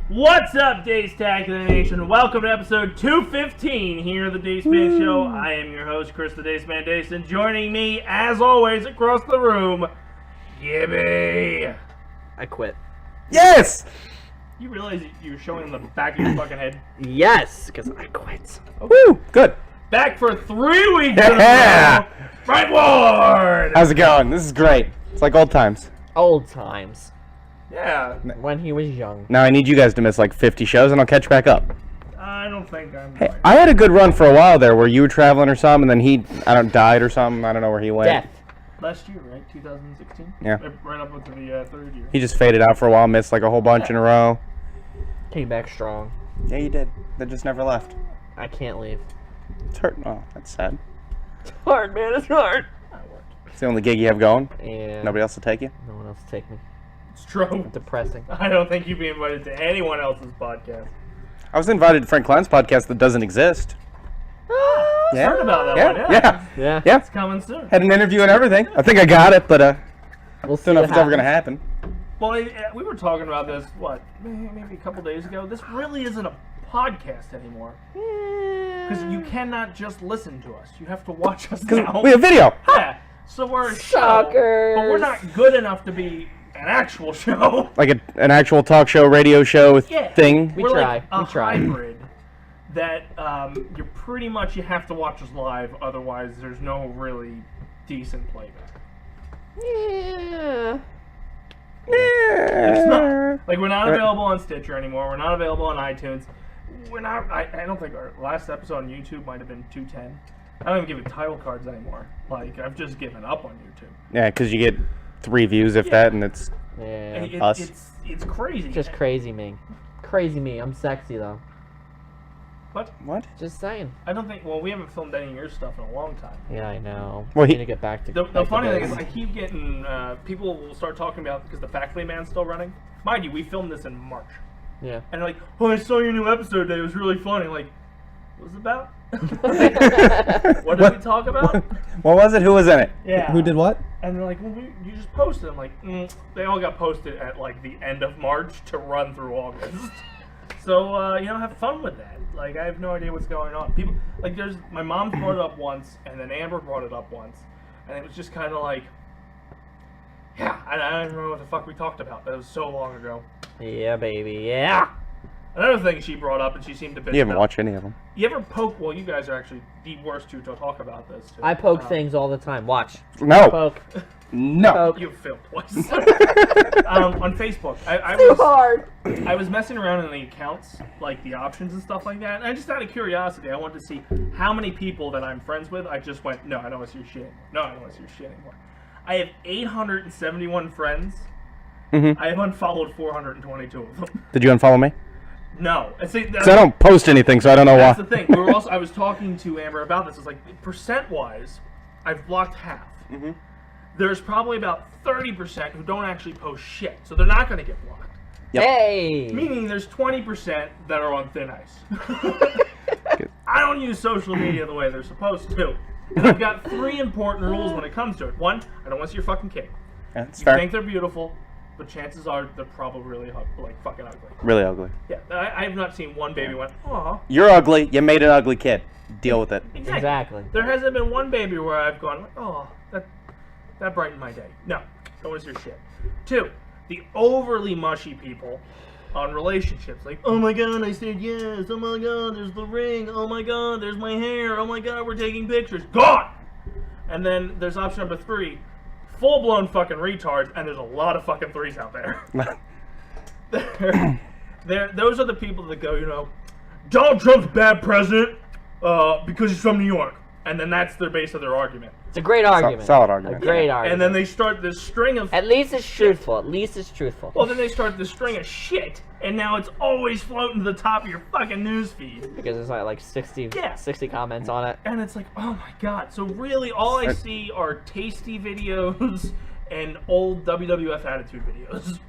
What's up, Dace Nation? Welcome to episode 215 here at the Dace Man Show. I am your host, Chris the Dace Man Dace, and joining me, as always, across the room, Gibby. I quit. Yes! You realize you were showing the back of your fucking head? Yes, because I quit. Woo! Good. Back for 3 weeks Yeah! in a row, Frank Ward! How's it going? This is great. It's like old times. Old times. Yeah. When he was young. Now I need you guys to miss like 50 shows and I'll catch back up. I don't think I'm Hey, right. I had a good run for a while there where you were traveling or something and then he, died or something. I don't know where he went. Death. Last year, right? 2016? Yeah. Right up into the third year. He just faded out for a while, missed like a whole bunch in a row. Came back strong. Yeah, you did. That just never left. I can't leave. It's hurt. Oh, that's sad. It's hard, man. It's hard. It's the only gig you have going. And Nobody else will take you. no one else will take me. It's true. Depressing. I don't think you'd be invited to anyone else's podcast. I was invited to Frank Klein's podcast that doesn't exist. Yeah. Heard about that Yeah. one, Yeah. Yeah. Yeah. It's coming soon. Had an interview and everything. I think I got it, but We'll see don't know what if it's ever happens. gonna happen. Well, we were talking about this, maybe a couple days ago. This really isn't a podcast anymore. Because you cannot just listen to us. You have to watch us now. We have video. Yeah. So we're a show, Suckers. but we're not good enough to be an actual show. Like an actual talk show, radio show Yeah. thing. We We're try. like a We try. hybrid that you have to watch us live, otherwise there's no really decent playback. Yeah. It's not. Like, we're not available on Stitcher anymore. We're not available on iTunes. We're not. I don't think our last episode on YouTube might have been 210. I don't even give it title cards anymore. Like, I've just given up on YouTube. Yeah, because you get 3 views, if that, and it's Yeah. Us. It's crazy. Just crazy me. Crazy me. I'm sexy though. what? Just saying. I don't think. Well, we haven't filmed any of your stuff in a long time. Yeah, I know. Well, I he- need to get back to. The back to funny thing is, this. I keep getting people will start talking about because the Faculty Man's still running. Mind you, we filmed this in March, Yeah. and they're like, "Oh, I saw your new episode today. It was really funny." Like, what was it about? What did we talk about? What was it? Who was in it? Yeah. Who did what? And they're like, well, you just posted. I'm like, they all got posted at like the end of March to run through August. So, have fun with that. Like, I have no idea what's going on. People, like, my mom brought it up once, and then Amber brought it up once. And it was just kind of like, yeah, I don't remember what the fuck we talked about. That was so long ago. Yeah, baby. Yeah. Another thing she brought up, and she seemed to bitch You haven't about. watched any of them. You ever poke, well, you guys are actually the worst two to talk about this, too. I poke things all the time. Watch. No. Poke. No. Poke. You failed twice. On Facebook. Too hard. I was messing around in the accounts, like the options and stuff like that, and I just out of curiosity, I wanted to see how many people that I'm friends with, I just went, no, I don't want to see your shit anymore. No, I don't want to see your shit anymore. I have 871 friends. Mm-hmm. I have unfollowed 422 of them. Did you unfollow me? No. See, Because I don't post anything, so I don't know that's why. the thing. I was talking to Amber about this. It's like, percent-wise, I've blocked half. Mm-hmm. There's probably about 30% who don't actually post shit, so they're not going to get blocked. Yep. Hey. Meaning there's 20% that are on thin ice. I don't use social media the way they're supposed to. And I've got 3 important rules when it comes to it. 1, I don't want to see your fucking kid. Yeah, that's You fair. think they're beautiful, but chances are they're probably really fucking ugly. Really ugly. Yeah, I have not seen one baby went, aw. You're ugly. You made an ugly kid. Deal with it. Exactly. There hasn't been one baby where I've gone, oh, that brightened my day. No, don't want to see your shit. 2, the overly mushy people on relationships. Like, oh my god, I said yes. Oh my god, there's the ring. Oh my god, there's my hair. Oh my god, we're taking pictures. Gone! And then there's option number 3, full-blown fucking retards, and there's a lot of fucking 3s out there. Those are the people that go, Donald Trump's a bad president because he's from New York. And then that's their base of their argument. It's a great argument. Solid argument. A great argument. And then they start this string of... At least it's truthful. At least it's truthful. Well, then they start this string of shit, and now it's always floating to the top of your fucking news feed. Because there's like 60 comments on it. And it's like, oh my god. So really, all I see are tasty videos and old WWF Attitude videos.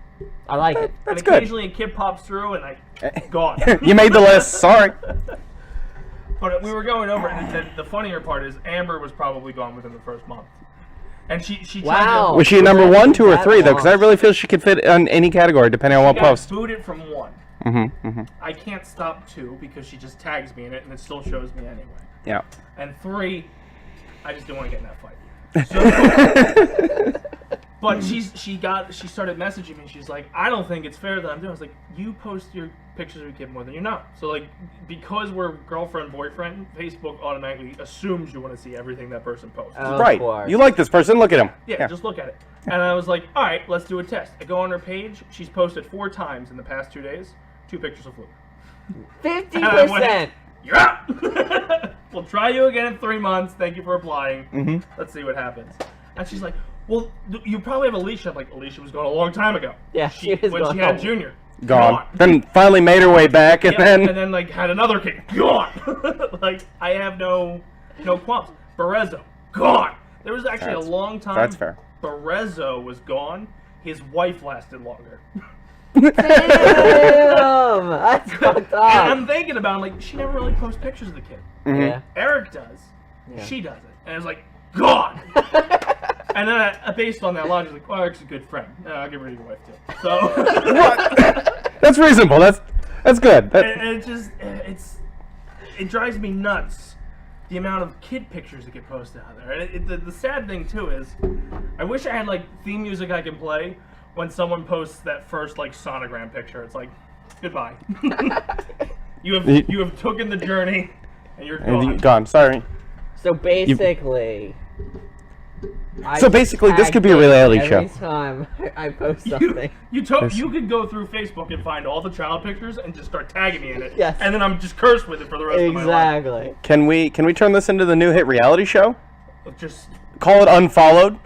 I like it. That's and good. occasionally a kid pops through, and gone. You made the list. Sorry. But we were going over it, and the funnier part is Amber was probably gone within the first month. And she Wow. tried to, Was she a number 1, 2, or That 3 though? Because I long. really feel she could fit on any category depending on what got post. booted from 1. I can't stop 2 because she just tags me in it and it still shows me anyway. Yeah. And 3, I just didn't want to get in that fight. So, but she started messaging me. She's like, I don't think it's fair that I'm doing. I was like, you post your pictures of your kid more than you know. So like, because we're girlfriend boyfriend, Facebook automatically assumes you want to see everything that person posts. Of Right. course. You like this person? Look at him. Yeah, just look at it. And I was like, all right, let's do a test. I go on her page. She's posted 4 times in the past 2 days. 2 pictures of Luke. 50%. You're out. We'll try you again in 3 months. Thank you for applying. Let's see what happens. And she's like, well, you probably have Alicia. I'm like, Alicia was gone a long time ago. Yeah, she was when gone. she had Junior. Gone. Then finally made her way back, and And then then like had another kid. Gone. Like I have no qualms. Barezzo. Gone. There was actually a long time. that's fair. Barezzo was gone. His wife lasted longer. Damn, that's fucked And up. I'm thinking about it, like, she never really posts pictures of the kid. Yeah. Eric does. Yeah. She doesn't. And it's like, gone. And then I based on that logic, like, well, Eric's a good friend. I'll get rid of your wife too. So that's reasonable. That's good. and it just it drives me nuts the amount of kid pictures that get posted out there. And the sad thing too is, I wish I had like theme music I can play when someone posts that first like sonogram picture. It's like, goodbye. you have taken the journey, and you're gone. Gone. Sorry. So basically, This could be a reality show. Every time I post something. You could go through Facebook and find all the child pictures and just start tagging me in it. Yes. And then I'm just cursed with it for the rest of my life. Exactly. Can we turn this into the new hit reality show? Just Call it Unfollowed.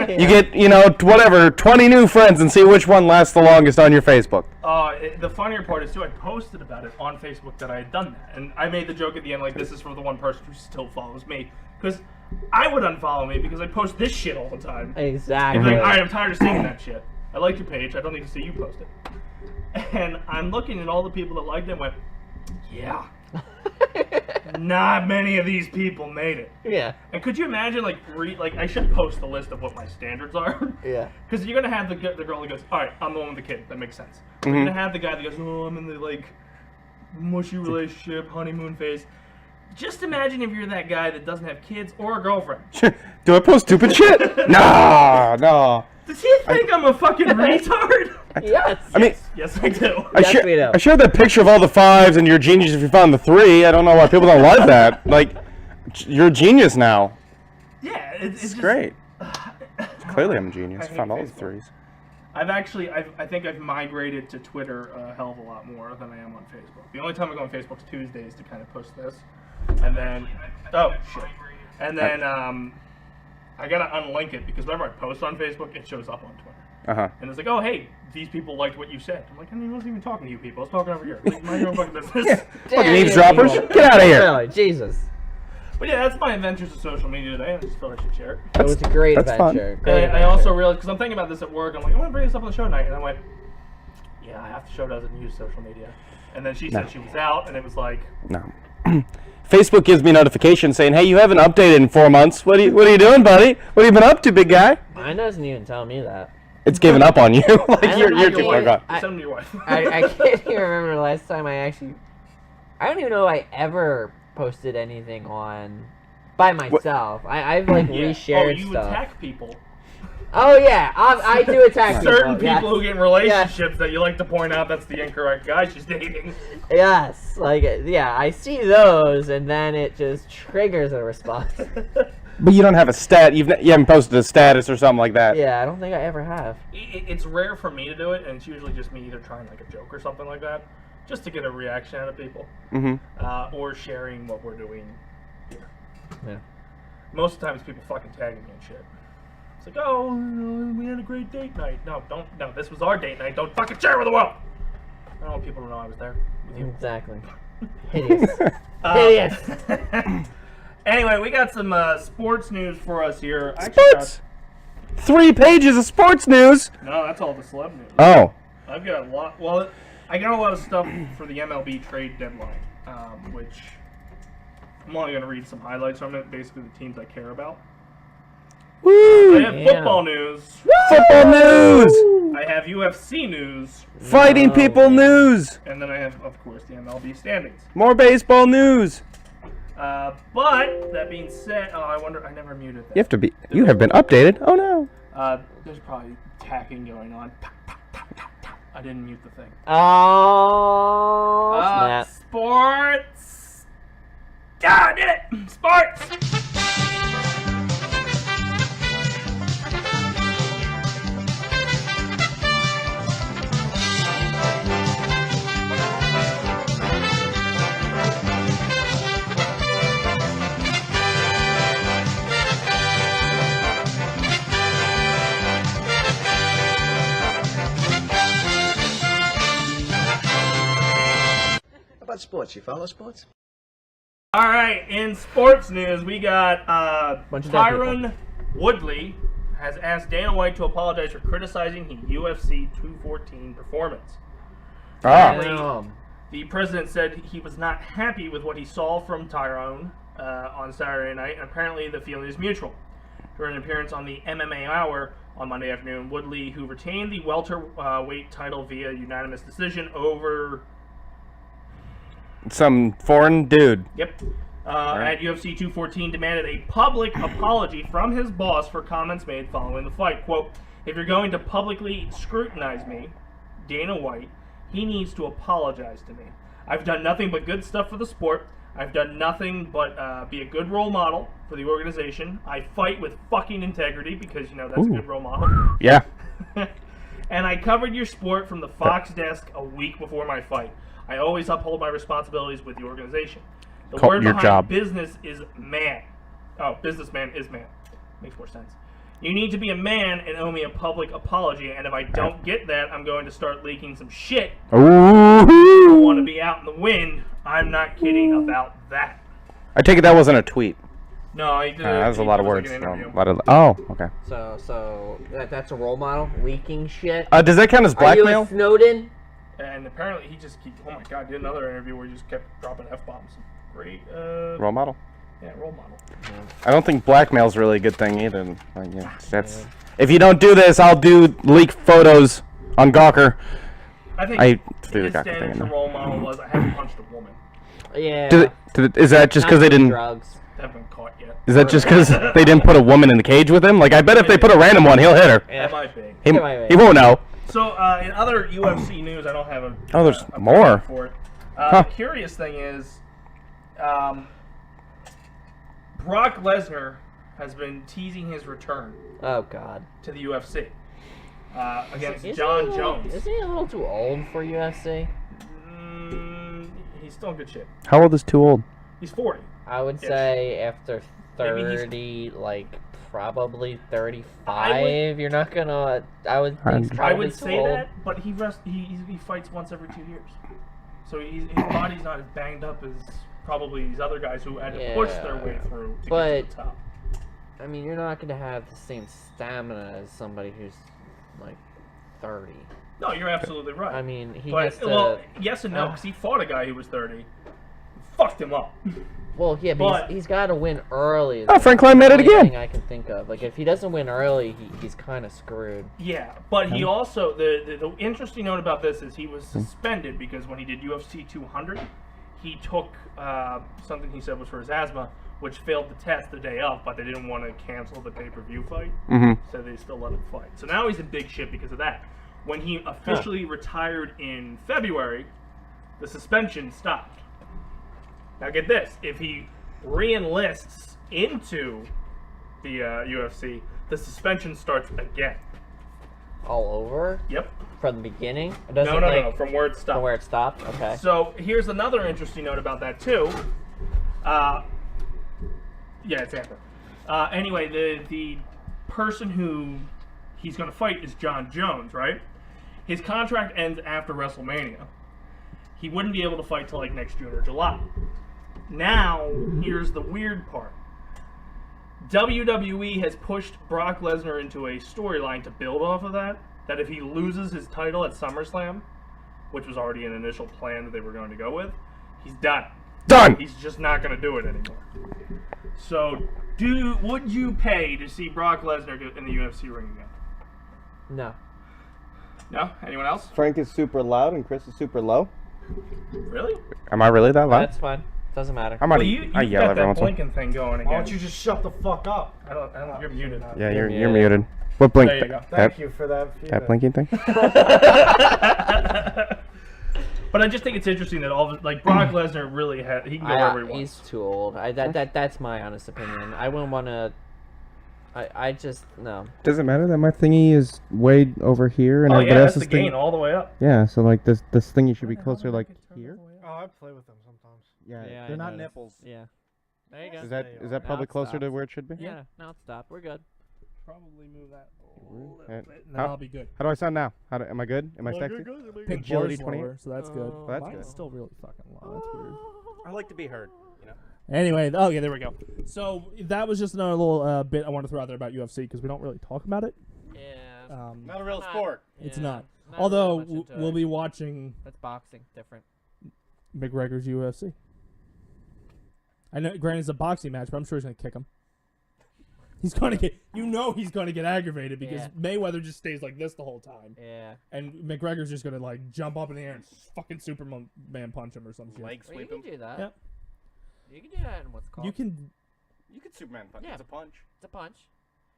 You get, whatever, 20 new friends and see which one lasts the longest on your Facebook. the funnier part is too, I posted about it on Facebook that I had done that, and I made the joke at the end like, this is for the one person who still follows me, because I would unfollow me because I post this shit all the time. Exactly. Like, I'm tired of seeing that shit. I like your page. I don't need to see you post it. And I'm looking at all the people that liked it and went, yeah. Not many of these people made it. Yeah. And could you imagine, like I should post a list of what my standards are. Yeah. Because you're gonna have the girl that goes, all right, I'm the one with the kid. That makes sense. You're gonna have the guy that goes, oh, I'm in the like mushy relationship, honeymoon phase. Just imagine if you're that guy that doesn't have kids or a girlfriend. Do I post stupid shit? No. Does he think I'm a fucking retard? Yes. I mean, Yes, I do. Yes, we do. I shared that picture of all the 5s and you're a genius if you found the 3. I don't know why people don't like that. Like, you're a genius now. Yeah, it's just Great. Clearly I'm a genius. I I hate found all the Facebook. 3s. I think I've migrated to Twitter a hell of a lot more than I am on Facebook. The only time I go on Facebook is Tuesdays to kind of post this, and then I gotta unlink it because whenever I post on Facebook, it shows up on Twitter. And it's like, oh hey, these people liked what you said. I'm like, I wasn't even talking to you people. I was talking over here. Like, mind your own fucking business. Fucking eavesdroppers. Get out of here. Really, Jesus. But yeah, that's my adventures of social media today. I just thought I should share it. It was a great that's fun. adventure. Great I adventure. also realized, because I'm thinking about this at work, I'm like, I want to bring this up on the show tonight. And I went, yeah, half the show doesn't use social media. And then she said she was out, and it was like, No. Facebook gives me notifications saying, hey, you haven't updated in 4 months. What are you doing, buddy? What have you been up to, big guy? Mine doesn't even tell me that. It's given up on you. Like, I you're don't too know. far gone. send them to your wife. I can't even remember the last time I don't even know if I ever posted anything on by myself. I've like reshared you stuff. attack people. Oh yeah, I do attack Certain people. people who get in relationships that you like to point out that's the incorrect guy she's dating. Yes, like yeah, I see those, and then it just triggers a response. But you don't have a stat. You haven't posted a status or something like that. Yeah, I don't think I ever have. It's rare for me to do it, and it's usually just me either trying like a joke or something like that, just to get a reaction out of people, or sharing what we're doing here. Yeah. Most of the time, it's people fucking tagging me and shit. It's like, oh, we had a great date night. No, this was our date night. Don't fucking share it with the world. I don't want people to know I was there with you. Exactly. Hideous. Hideous. Anyway, we got some sports news for us here. Sports? 3 pages of sports news? No, that's all the celeb news. Oh. I've got a lot. Well, I got a lot of stuff for the MLB trade deadline, which I'm only going to read some highlights from it, basically the teams I care about. Woo! I have football news. Football news! I have UFC news. Fighting people news! And then I have, of course, the MLB standings. More baseball news! But, that being said, I wonder, I never muted that. You have been updated. Oh no. There's probably tacking going on. I didn't mute the thing. Oh, snap. Sports! God, I did it! Sports! About sports, you follow sports? All right, in sports news, we got Bunch of dead Tyron Woodley has asked Dana White to apologize for criticizing his UFC 214 performance. Apparently, the president said he was not happy with what he saw from Tyron on Saturday night, and apparently the feeling is mutual. During an appearance on the MMA Hour on Monday afternoon, Woodley, who retained the welterweight title via unanimous decision over... Some foreign dude. Yep. At UFC 214, demanded a public apology from his boss for comments made following the fight. Quote, "If you're going to publicly scrutinize me, Dana White, he needs to apologize to me. I've done nothing but good stuff for the sport. I've done nothing but be a good role model for the organization. I fight with fucking integrity because, you know, that's a good role model. Yeah. And I covered your sport from the Fox desk a week before my fight. I always uphold my responsibilities with the organization. The word behind business is man. Oh, businessman is man. Makes more sense. You need to be a man and owe me a public apology, and if I don't get that, I'm going to start leaking some shit. I want to be out in the wind. I'm not kidding about that." I take it that wasn't a tweet. No, he did. That was a lot of words. Like Okay. So that's a role model? Leaking shit? Does that count as blackmail? Are you a Snowden? And apparently he just keeps, oh my god, did another interview where he just kept dropping F-bombs. Great, Role model? Yeah, role model. Yeah. I don't think blackmail's really a good thing either. Like, yeah, that's... If you don't do this, I'll do leak photos on Gawker. I think threw the his Gawker standard thing for in role model was, I haven't punched a woman. Yeah. Is that just because they didn't... Drugs. They haven't been caught yet. Is that just because they didn't put a woman in the cage with him? Like, I bet if they put a random one, he'll hit her. That might be. He won't know. So, in other UFC news, I don't have a... Oh, there's a more. For it. The curious thing is, Brock Lesnar has been teasing his return. Oh, God. To the UFC. Against John Jones. Isn't he a little too old for UFC? He's still in good shape. How old is too old? He's 40. I would say after 30, like, probably 35, you're not gonna... I would think he's I would too say old. that, but he fights once every 2 years. So his body's not as banged up as probably these other guys who had to push their way through to get to the top. I mean, you're not gonna have the same stamina as somebody who's, like, 30. No, you're absolutely right. I mean, he but, has to... well, yes and no, because he fought a guy who was 30. Fucked him up. Well, yeah, but he's got to win early. Oh, Frank Klein made it again. Thing I can think of. Like, if he doesn't win early, he's kind of screwed. Yeah, but he also... The interesting note about this is he was suspended because when he did UFC 200, he took something he said was for his asthma, which failed the test the day of, but they didn't want to cancel the pay-per-view fight, so they still let him fight. So now he's in big shit because of that. When he officially retired in February, the suspension stopped. Now get this, if he re-enlists into the UFC, the suspension starts again. All over? Yep. From the beginning? It No, from where it stopped. From where it stopped? Okay. So here's another interesting note about that too. Yeah, it's Amber. Anyway, the person who he's going to fight is John Jones, right? His contract ends after WrestleMania. He wouldn't be able to fight till like next June or July. Now, here's the weird part. WWE has pushed Brock Lesnar into a storyline to build off of that if he loses his title at SummerSlam, which was already an initial plan that they were going to go with, he's done. Done! He's just not going to do it anymore. So, would you pay to see Brock Lesnar in the UFC ring again? No. No? Anyone else? Frank is super loud and Chris is super low. Really? Am I really that loud? That's fine. Doesn't matter. I'm Well, I you've yell got every that once in a while. blinking thing going again. Why don't you just shut the fuck up? I don't. You're muted. Yeah, you're muted. muted. What blink? There you go. Thank you for that That feedback. blinking thing? But I just think it's interesting that like Brock Lesnar really he can go wherever he wants. He's too old. That's my honest opinion. I wouldn't want to. I just no. Does it matter that my thingy is way over here and Oh everybody yeah, that's else's the gain thing? all the way up. Yeah, so like this thingy should be closer like here. Oh, I play with them sometimes. Yeah, Yeah, they're I not noticed. nipples. Yeah. There you go. Is that Now probably it closer to stops. where it should be? Yeah. Now it's stopped. We're good. Probably move that a little Yeah. bit, and then How- I'll be good. How do I sound now? Am I good? Am I sexy? Pink Agility bar's 28? lower, so that's good. Oh, that's Mine's good. still really fucking low. That's weird. I like to be heard. You know. Anyway, oh yeah, there we go. So that was just another little bit I want to throw out there about UFC because we don't really talk about it. Yeah. Not a real Not- sport. It's yeah, not. really Although much into we'll it. be watching That's boxing. Different. McGregor's UFC. I know, granted, it's a boxing match, but I'm sure he's gonna kick him. He's gonna get, he's gonna get aggravated because Yeah. Mayweather just stays like this the whole time, Yeah. and McGregor's just gonna like jump up in the air and fucking Superman punch him or some shit. Leg Well, you sweep can him. do that. Yep. You can do that in what's called. You can. You could Superman punch. Yeah. It's a punch. It's a punch.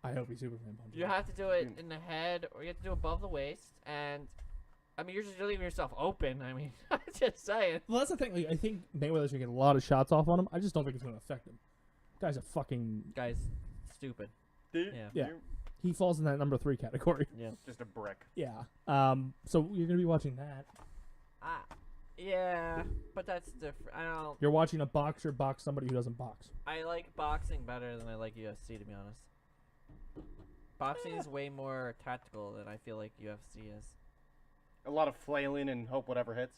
I hope he Superman punches. You him. have to do it in the head, or you have to do it above the waist, and I mean, you're just leaving yourself open. I mean, I'm just saying. Well, that's the thing. Like, I think Mayweather's gonna get a lot of shots off on him. I just don't think it's gonna affect him. Guy's a fucking. Guy's stupid. Yeah. Yeah. He falls in that number 3 category. Yeah. Just a brick. Yeah. So you're gonna be watching that. Yeah, but that's different. I don't. You're watching a boxer box somebody who doesn't box. I like boxing better than I like UFC, to be honest. Boxing is way more tactical than I feel like UFC is. A lot of flailing and hope whatever hits.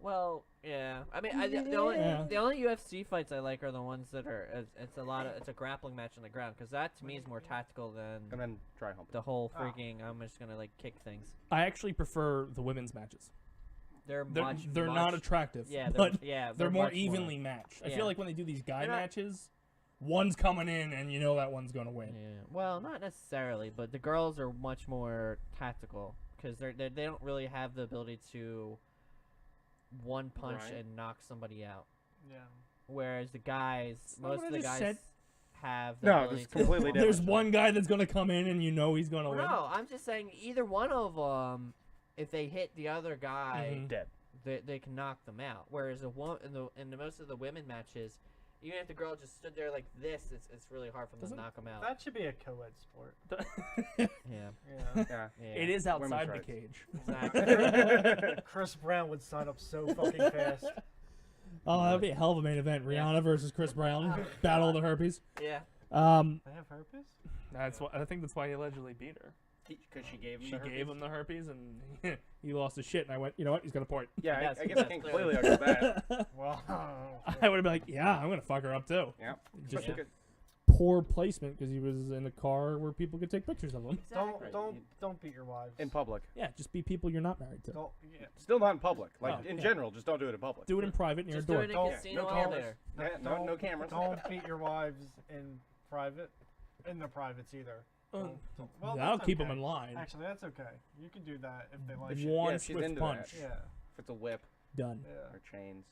Well, yeah. I mean, Yeah. the only UFC fights I like are the ones that are it's a grappling match on the ground, because that to me is more tactical than And then try hump. the whole freaking I'm just gonna like kick things. I actually prefer the women's matches. They're They're not attractive. Yeah, but they're more much evenly matched. I Yeah. feel like when they do these guy They're not- matches, one's coming in and you know that one's gonna win. Yeah. Well, not necessarily, but the girls are much more tactical because they don't really have the ability to one punch Right. and knock somebody out. Yeah. Whereas the guys, not most what of I the just guys said. have the No, ability it's to completely different. There's one guy that's gonna come in and you know he's gonna Well, win. no, I'm just saying either one of them, if they hit the other guy, Mhm. Dead. they can knock them out. Whereas in the most of the women matches, even if the girl just stood there like this, it's really hard for them to Doesn't- knock them out. That should be a co-ed sport. Yeah. Yeah. Yeah. Yeah. It is outside the rights. cage. Exactly. Chris Brown would sign up so fucking fast. Oh, that'd be a hell of a main event. Rihanna versus Chris Brown, battle of the herpes. Yeah. They have herpes? That's why I think that's why he allegedly beat her. Because she gave him She the herpes? gave him the herpes and he lost his shit. And I went, you know what? He's got a point. Yeah, Yes, I guess I yes, can't clearly. completely argue that. Well, I would have been like, yeah, I'm gonna fuck her up too. Yeah. Just Yeah. poor placement because he was in a car where people could take pictures of him. Exactly. don't beat your wives. In public. Yeah, just be people you're not married to. Don't, yeah. Still not in public. Like, Oh, in yeah. general, just don't do it in public. Do it in private near Just a do door. it in a Don't- casino no elevator. Yeah, no cameras. Don't beat your wives in private, in the privates either. Oh, Well, that'll that's keep okay. them in line. Actually, that's okay. You can do that if they like One Yeah, she's swift into punch. that. Yeah. If it's a whip Done. Yeah. or chains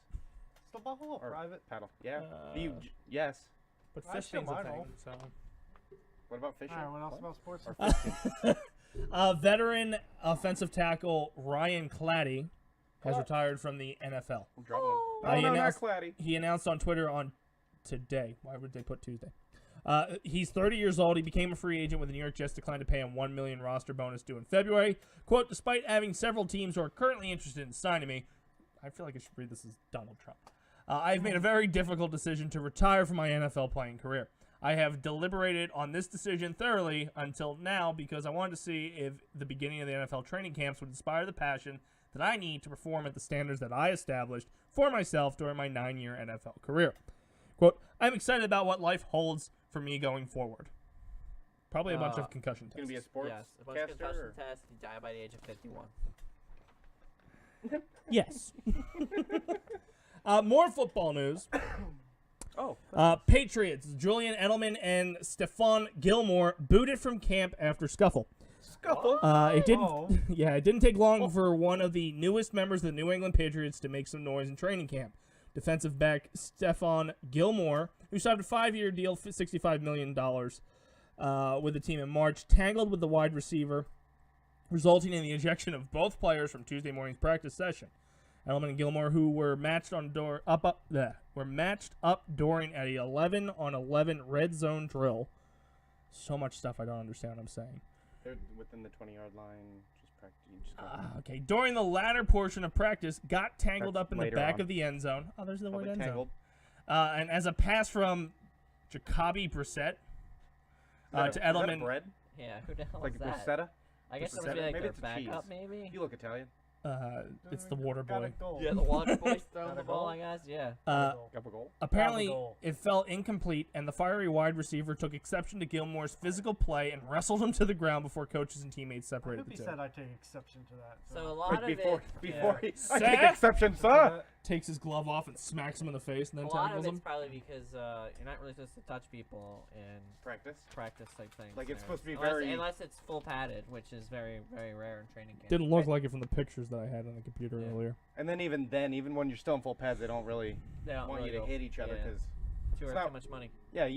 Still buffalo or private. paddle. Yeah. Uh, Yes. But I still fisting's a might thing. know. So. What about fishing? Alright, what else about sports? Or fishing? Veteran offensive tackle Ryan Clady has retired from the NFL. Drop one. Oh. No, He no, not announced- Claddy. He announced on Twitter on today. Why would they put Tuesday? He's 30 years old. He became a free agent when the New York Jets declined to pay him $1 million roster bonus due in February. Quote, despite having several teams who are currently interested in signing me, I feel like I should read this as Donald Trump. I've made a very difficult decision to retire from my NFL playing career. I have deliberated on this decision thoroughly until now because I wanted to see if the beginning of the NFL training camps would inspire the passion that I need to perform at the standards that I established for myself during my 9-year NFL career. Quote, I'm excited about what life holds for me going forward. Probably a bunch of concussion It's going tests. to be a sports Yes. A bunch of caster? concussion Or? tests. He died by the age of 51. Yes. More football news. Patriots, Julian Edelman and Stephon Gilmore booted from camp after scuffle. It didn't. Yeah, it didn't take long for one of the newest members of the New England Patriots to make some noise in training camp. Defensive back Stephon Gilmore, who signed a 5-year deal, $65 million, with the team in March, tangled with the wide receiver, resulting in the ejection of both players from Tuesday morning's practice session. Edelman and Gilmore, who were matched up during a 11-on-11 red zone drill. So much stuff I don't understand what I'm saying. They're within the 20-yard line. Just practice. Okay. During the latter portion of practice, got tangled up in the back on. of the end zone. Oh, there's the word end tangled. zone. And as a pass from Jacoby Brissett to Edelman. Is that bread? Yeah, who the hell Like is that? bruschetta? I guess it Bruschetta? must be like Maybe their it's a backup, cheese. maybe? You look Italian. It's the water Got a boy. goal. Yeah, the water boy's throwing Got the a ball, goal? I guess, yeah. Got a goal. Apparently, goal. it fell incomplete, and the fiery wide receiver took exception to Gilmore's physical play and wrestled him to the ground before coaches and teammates I separated hope the he two. said I take exception to that. So a lot of Before it, I Seth? take exception, sir. Takes his glove off and smacks him in the face and then a lot tackles of it's him. probably because you're not really supposed to touch people in Practice. practice type things. Like, it's supposed to be unless it's full padded, which is very, very rare in training camp. Didn't look like it from the pictures that I had on the computer earlier. And then even when you're still in full pads, they don't really They don't want really you to go- hit each other yeah. because Too not- much money. yeah,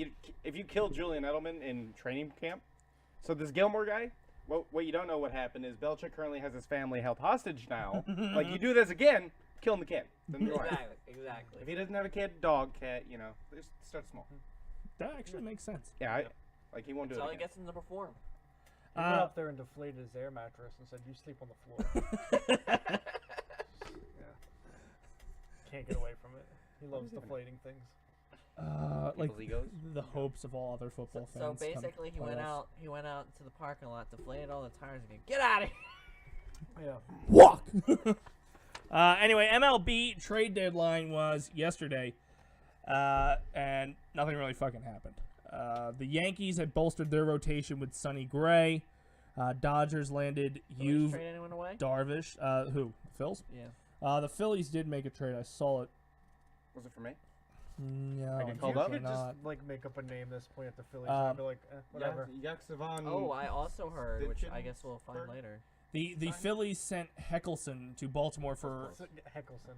if you kill Julian Edelman in training camp, so this Gilmore guy, what you don't know what happened is Belichick currently has his family held hostage now. Like, you do this again, killing the kid. Then your wife. Exactly. If he doesn't have a kid, dog, cat, just start small. That actually makes sense. Yeah, he won't do That's all it he again. gets him to perform. He went up there and deflated his air mattress and said, "You sleep on the floor." Can't get away from it. He loves deflating things. Like People's egos? the hopes of all other football So fans. come basically, he fall went off. out to the parking lot, deflated all the tires, and get out of here. Yeah. Walk. Anyway, MLB trade deadline was yesterday, and nothing really fucking happened. The Yankees had bolstered their rotation with Sonny Gray. Dodgers landed Phillies trade anyone away? Darvish. Who? The Phils? Yeah. The Phillies did make a trade. I saw it. Was it for me? No, get called You up? could not. just like make up a name this point at the Phillies. I'd be like, whatever. Yak Savon. Oh, I also heard, which I guess we'll find Dickensburg? later. The Phillies sent Heckelson to Baltimore for Heckelson.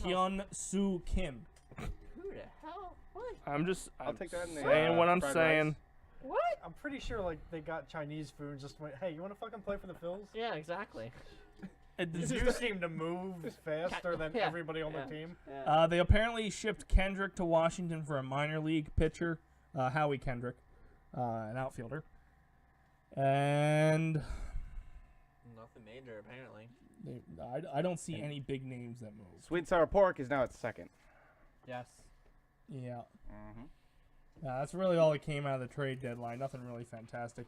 Hyun Soo Kim. Who the hell? What? I'm I'll take that in the, saying what I'm fried saying. rice. What? I'm pretty sure like they got Chinese food and just went, "Hey, you want to fucking play for the Phils?" Yeah, exactly. You seem to move faster than Yeah, everybody on yeah. the team. They apparently shipped Kendrick to Washington for a minor league pitcher, Howie Kendrick, an outfielder. And Nothing major, apparently. I don't see any big names that move. Sweet and sour pork is now at second. Yes. Yeah. Mm-hmm. That's really all that came out of the trade deadline. Nothing really fantastic.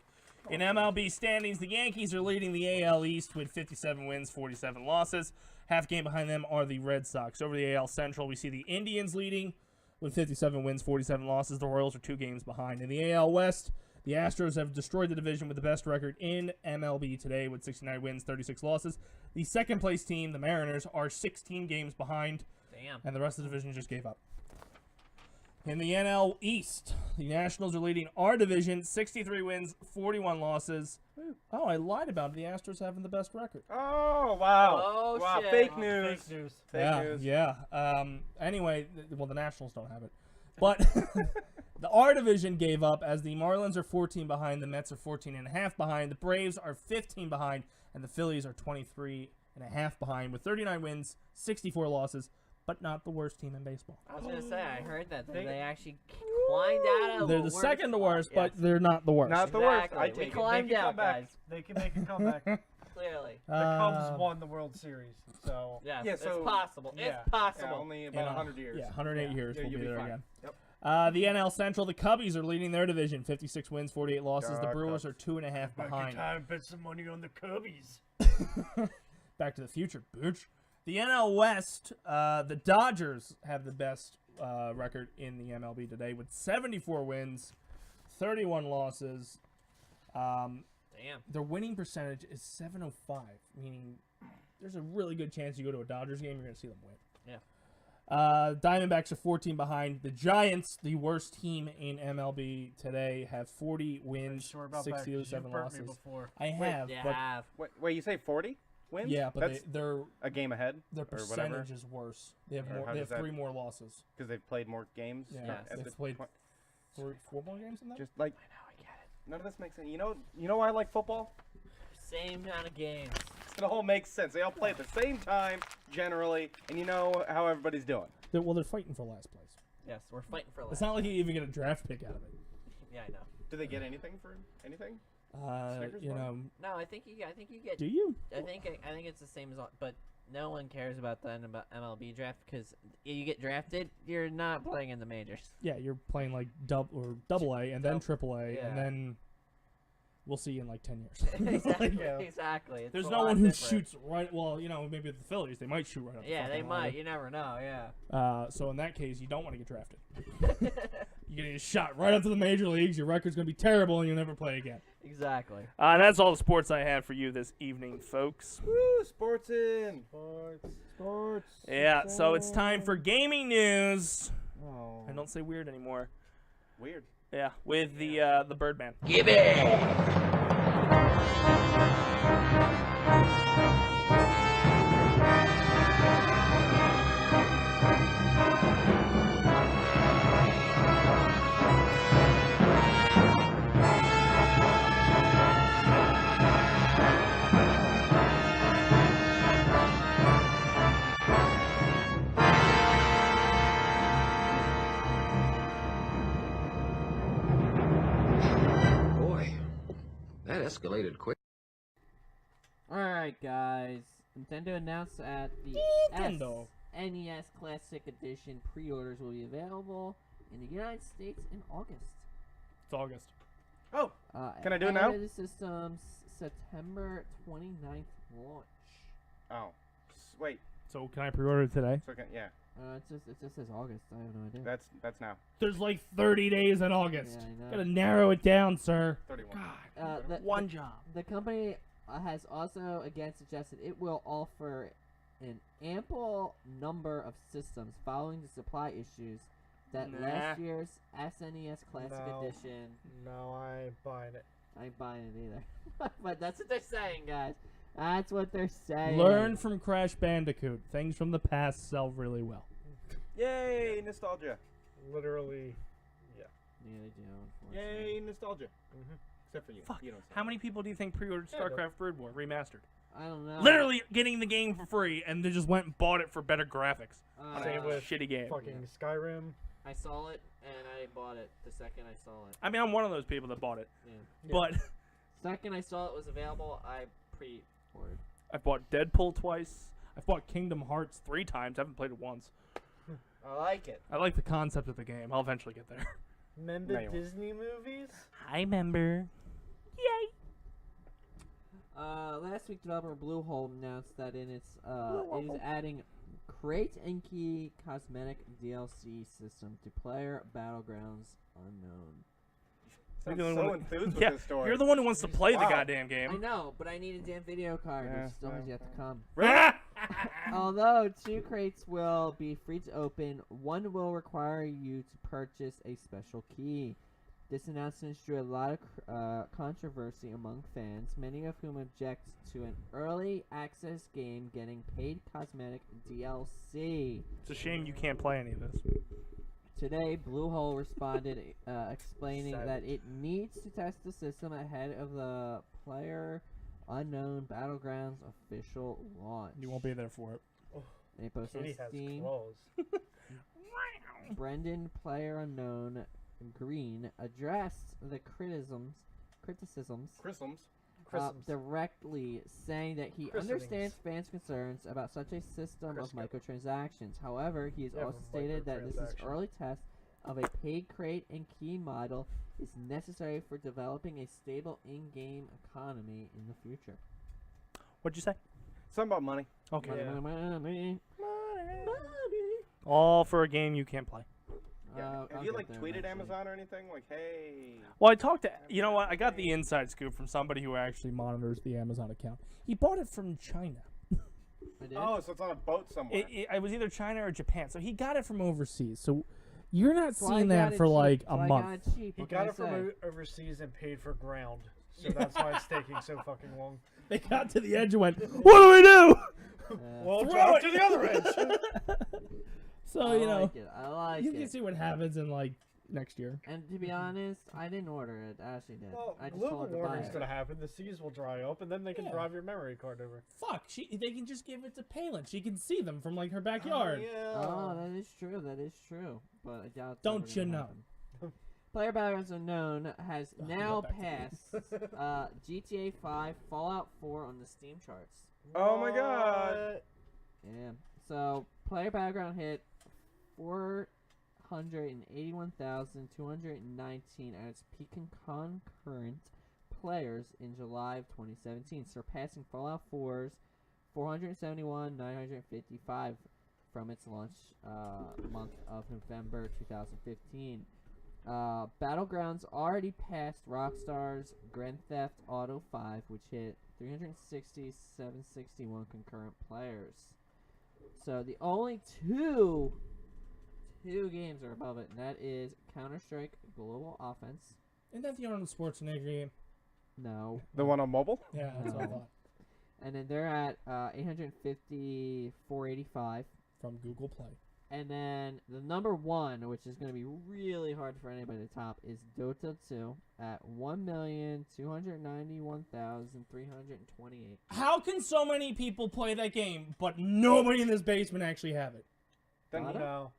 In MLB standings, the Yankees are leading the AL East with 57 wins, 47 losses. Half game behind them are the Red Sox. Over the AL Central, we see the Indians leading with 57 wins, 47 losses. The Royals are 2 games behind. In the AL West, the Astros have destroyed the division with the best record in MLB today with 69 wins, 36 losses. The second place team, the Mariners, are 16 games behind. Damn. And the rest of the division just gave up. In the NL East, the Nationals are leading our division, 63 wins, 41 losses. Oh, I lied about it. The Astros having the best record. Oh, wow. Oh, wow. shit. Fake Oh, news. Fake news. Fake news. Yeah. Anyway, well, the Nationals don't have it. But the R division gave up as the Marlins are 14 behind, the Mets are 14.5 behind, the Braves are 15 behind, and the Phillies are 23.5 behind with 39 wins, 64 losses. But not the worst team in baseball. I was gonna say, I heard that they actually climbed out of. They're the worst second to worst, spot. but they're not the worst. Not the worst. Exactly. I We take it. climbed They can out, come back. guys. They can make a comeback. Clearly. The Cubs won the World Series, so Yes, Yeah, so- it's possible. yeah. It's possible. Yeah, only about 100 years. Yeah, 108 years. Yeah, We'll you'll be be there fine. again. Yep. The NL Central, the Cubbies are leading their division, 56 wins, 48 losses. The Dark Brewers Cubs. are 2.5 behind. time bet some money on the Cubbies. Back to the future, bitch. The NL West, the Dodgers have the best record in the MLB today with 74 wins, 31 losses. Damn. Their winning percentage is .705, meaning there's a really good chance you go to a Dodgers game, you're going to see them win. Diamondbacks are 14 behind. The Giants, the worst team in MLB today, have 40 wins, Sure about that, 'cause 67 you've burnt me losses. before. I have, You but have. Wait, you say 40 wins? yeah, but That's they're a game ahead their or whatever percentage is worse. They have Or more. how They does have that- 3 more losses. because they've played more games. Yeah, Yes. at they've this played point. 4 more games than that. Just like I know, I get it. none of this makes sense. You know why I like football? Same kind of games. It all makes sense. They all play at the same time generally, and you know how everybody's doing. They're fighting for last place. Yes, we're fighting for It's last. not like you even get a draft pick out of it. Yeah, I know. Do they get anything for anything? Snickers You bar? know, No, I think you get. do you? I think it's the same as all, but no one cares about the MLB draft because you get drafted, you're not playing in the majors. Yeah, you're playing like double A and then triple A, Yeah. and then we'll see you in like 10 years. Exactly. Yeah. Exactly. It's There's a no lot one who different. shoots right. Well, you know, maybe at the Phillies, they might shoot right up. Yeah, the they fucking might. line. You never know. Yeah. So in that case, you don't want to get drafted. You're gonna get shot right up to the major leagues. Your record's gonna be terrible, and you'll never play again. Exactly. That's all the sports I have for you this evening, folks. Woo, sports in. Sports. Yeah, so it's time for gaming news. Oh, I don't say weird anymore. weird. Yeah, with the Birdman. Boy, that escalated quick. Alright, guys. Nintendo announced at the Nintendo. NES Classic Edition pre-orders will be available in the United States in August. It's August. Oh, Can I do it now? The system's September 29th launch. oh, wait. So can I pre-order it today? So yeah, It just says August. I have no idea. that's now. There's like 30 days in August. Yeah, I know. Gotta narrow it down, sir. 31. One job. The company has also again suggested it will offer an ample number of systems following the supply issues that Nah. last year's SNES Classic No. Edition. No, I ain't buying it. I ain't buying it either. But that's what they're saying, guys. That's what they're saying. Learn from Crash Bandicoot. Things from the past sell really well. Yay, nostalgia! Literally, Yeah, they do, unfortunately. Yay, nostalgia! Except for you. Fuck. You don't say How many people do you think pre-ordered Yeah, but- StarCraft Brood War remastered? I don't know. Literally getting the game for free, and they just went and bought it for better graphics. Same with Shitty game. fucking Skyrim. I saw it and I bought it the second I saw it. I mean, I'm one of those people that bought it, Yeah. but Second I saw it was available, I pre-ordered. I've bought Deadpool twice. I've bought Kingdom Hearts 3 times. I haven't played it once. I like it. I like the concept of the game. I'll eventually get there. Remember No, you won't. Disney movies? I remember. Yay! Last week, developer Bluehole announced that it is adding Crate and Key cosmetic DLC system to player Battlegrounds Unknown. Sounds You're the so one- enthused Yeah, with this story. you're the one who wants to play the Wow. goddamn I game. know, but I need a damn video card, Yeah, which still has yet to come. Really? Although 2 crates will be free to open, one will require you to purchase a special key. This announcement drew a lot of controversy among fans, many of whom object to an early access game getting paid cosmetic DLC. It's a shame you can't play any of this. Today, Bluehole responded, explaining Sad. that it needs to test the system ahead of the Player Unknown Battlegrounds official launch. You won't be there for it. And it posted Kitty on has Steam. claws. Brendan Player Unknown Green addressed the criticisms Chrisms. directly, saying that he Christenings. understands fans' concerns about such a system of Crisco. microtransactions. However, he has Yeah, also from stated that this is microtransaction. early test of a paid crate and key model is necessary for developing a stable in-game economy in the future. What'd you say? Something about money. Okay. Yeah. Money. All for a game you can't play. Yeah. I'll Have you get like there tweeted eventually. Amazon or anything? Like, hey. Well, I talked to, you know what? I got the inside scoop from somebody who actually monitors the Amazon account. He bought it from China. I did. Oh, so it's on a boat somewhere. It was either China or Japan. So he got it from overseas. So you're not That's why I seeing got that it for cheap. like That's a why I month. got it cheap. He What can got I it from say? overseas and paid for ground. So that's why it's taking so fucking long. They got to the edge and went, "What do we do?" Well, Throw drop it to the other edge. So I you know, like it. I like you it. can see what happens in like next year. And to be honest, I didn't order it. Ashley did. Well, I just global told her to buy warming's it. gonna happen. The seas will dry up, and then they can Yeah. drive your memory card over. Fuck, they can just give it to Palin. She can see them from like her backyard. Oh, that is true. That is true. But I doubt. it's Don't ever you gonna know? happen. Player Battles Unknown has Oh, now go back to passed GTA 5, Fallout 4 on the Steam charts. Oh my god. Yeah. So player background hit 481,219 at its peak in concurrent players in July of 2017, surpassing Fallout 4's 471,955 from its launch month of November 2015. Battlegrounds already passed Rockstar's Grand Theft Auto 5, which hit 360,761 concurrent players. So the only two games are above it, and that is Counter-Strike Global Offense. Isn't that the Arnold Schwarzenegger game? No. The one on mobile? Yeah, that's what I No. thought. And then they're at 850,485. From Google Play. And then the number one, which is going to be really hard for anybody to top, is Dota 2 at 1,291,328. How can so many people play that game, but nobody in this basement actually have it? Then Got it? No.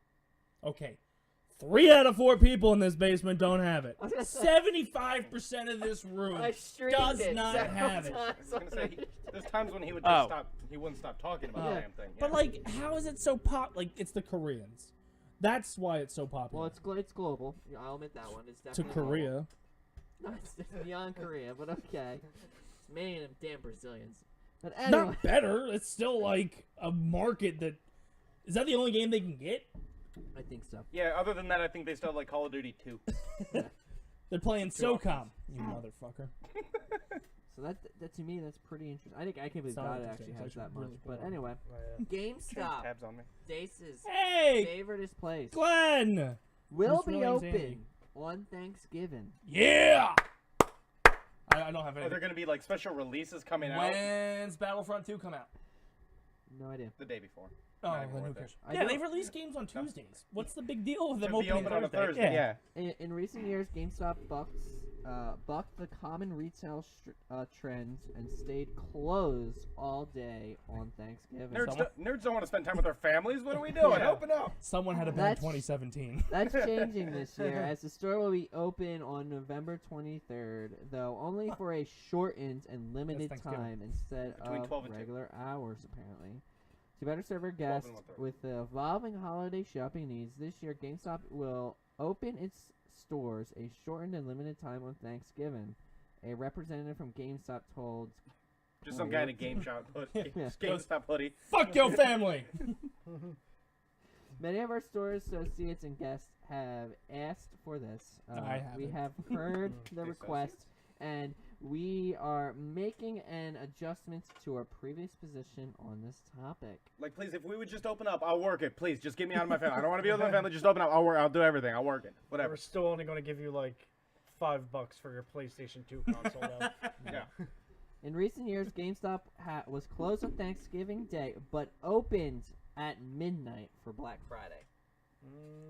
Okay. 3 out of 4 people in this basement don't have it. I was gonna say- 75% of this room I streamed does it not several have it. I times was gonna say, already. there's times when he would Oh. just stop. He wouldn't stop talking about Yeah. the damn thing. But yeah. like, how is it so Like, it's the Koreans. That's why it's so popular. Well, it's global. I'll admit that one. It's to definitely Korea. global. No, it's beyond Korea, but okay. It's many of them damn Brazilians. But anyway, Not better. It's still like a market that. Is that the only game they can get? I think so. Yeah, other than that, I think they still have like Call of Duty 2. They're playing Two SOCOM. You motherfucker. So that to me, that's pretty interesting. I can't believe Sounds God interesting. actually It's has that actually much. really But cool. anyway, Change GameStop, tabs on me. Dace's Hey, favoriteest place, Glenn. will Who's be really open Andy? on Thanksgiving. Yeah. I don't have Are any. there going to be like special releases coming out When's Battlefront 2 come out? No idea. the day before? Oh, Not even then who worth cares? it. I Yeah, don't- they release games on Tuesdays. What's the big deal with them To be opening open on a Thursday? Thursday. Yeah. In recent years, GameStop bucked the common retail trends and stayed closed all day on Thanksgiving. Nerds don't want to spend time with their families. What are we doing? Yeah. Open up. Someone had a bad That's- 2017. That's changing this year, as the store will be open on November 23rd, though only for a shortened and limited Thanksgiving. time instead Between of 12 and 2. regular hours, apparently. To better serve our 12 guests and 1/3. with the evolving holiday shopping needs, this year GameStop will open its stores a shortened and limited time on Thanksgiving. A representative from GameStop told Just some guy in a GameStop hoodie. Yeah. GameStop hoodie. Fuck your family. many of our store associates and guests have asked for this. I We haven't. have heard the The request, and we are making an adjustment to our previous position on this topic. Like, please, if we would just open up, I'll work it. Please, just get me out of my family. I don't want to be with my family. Just open up. I'll work. I'll do everything. I'll work it. Whatever. We're still only going to give you like $5 for your PlayStation 2 console. Though. Yeah. In recent years, GameStop was closed on Thanksgiving Day, but opened at midnight for Black Friday.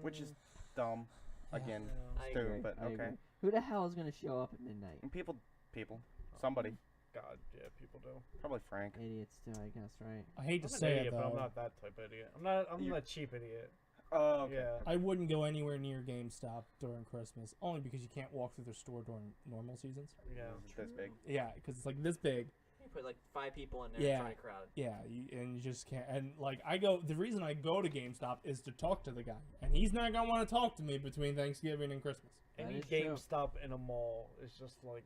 Which is dumb. Again. I Stu, agree. but I okay. agree. Who the hell is going to show up at midnight? And people. Somebody. God, yeah, people do. Probably Frank. Idiots too, I guess, right? I hate to I'm an say idiot, it but I'm though. not that type of idiot. I'm You- a cheap idiot. Oh, okay. Yeah. I wouldn't go anywhere near GameStop during Christmas, only because you can't walk through their store during normal seasons. Yeah. It's this big. Yeah, because it's like this big. You put like 5 people in there Yeah. and try to crowd. Yeah, and you just can't. And like the reason I go to GameStop is to talk to the guy, and he's not gonna want to talk to me between Thanksgiving and Christmas. That Any is true. GameStop in a mall is just like,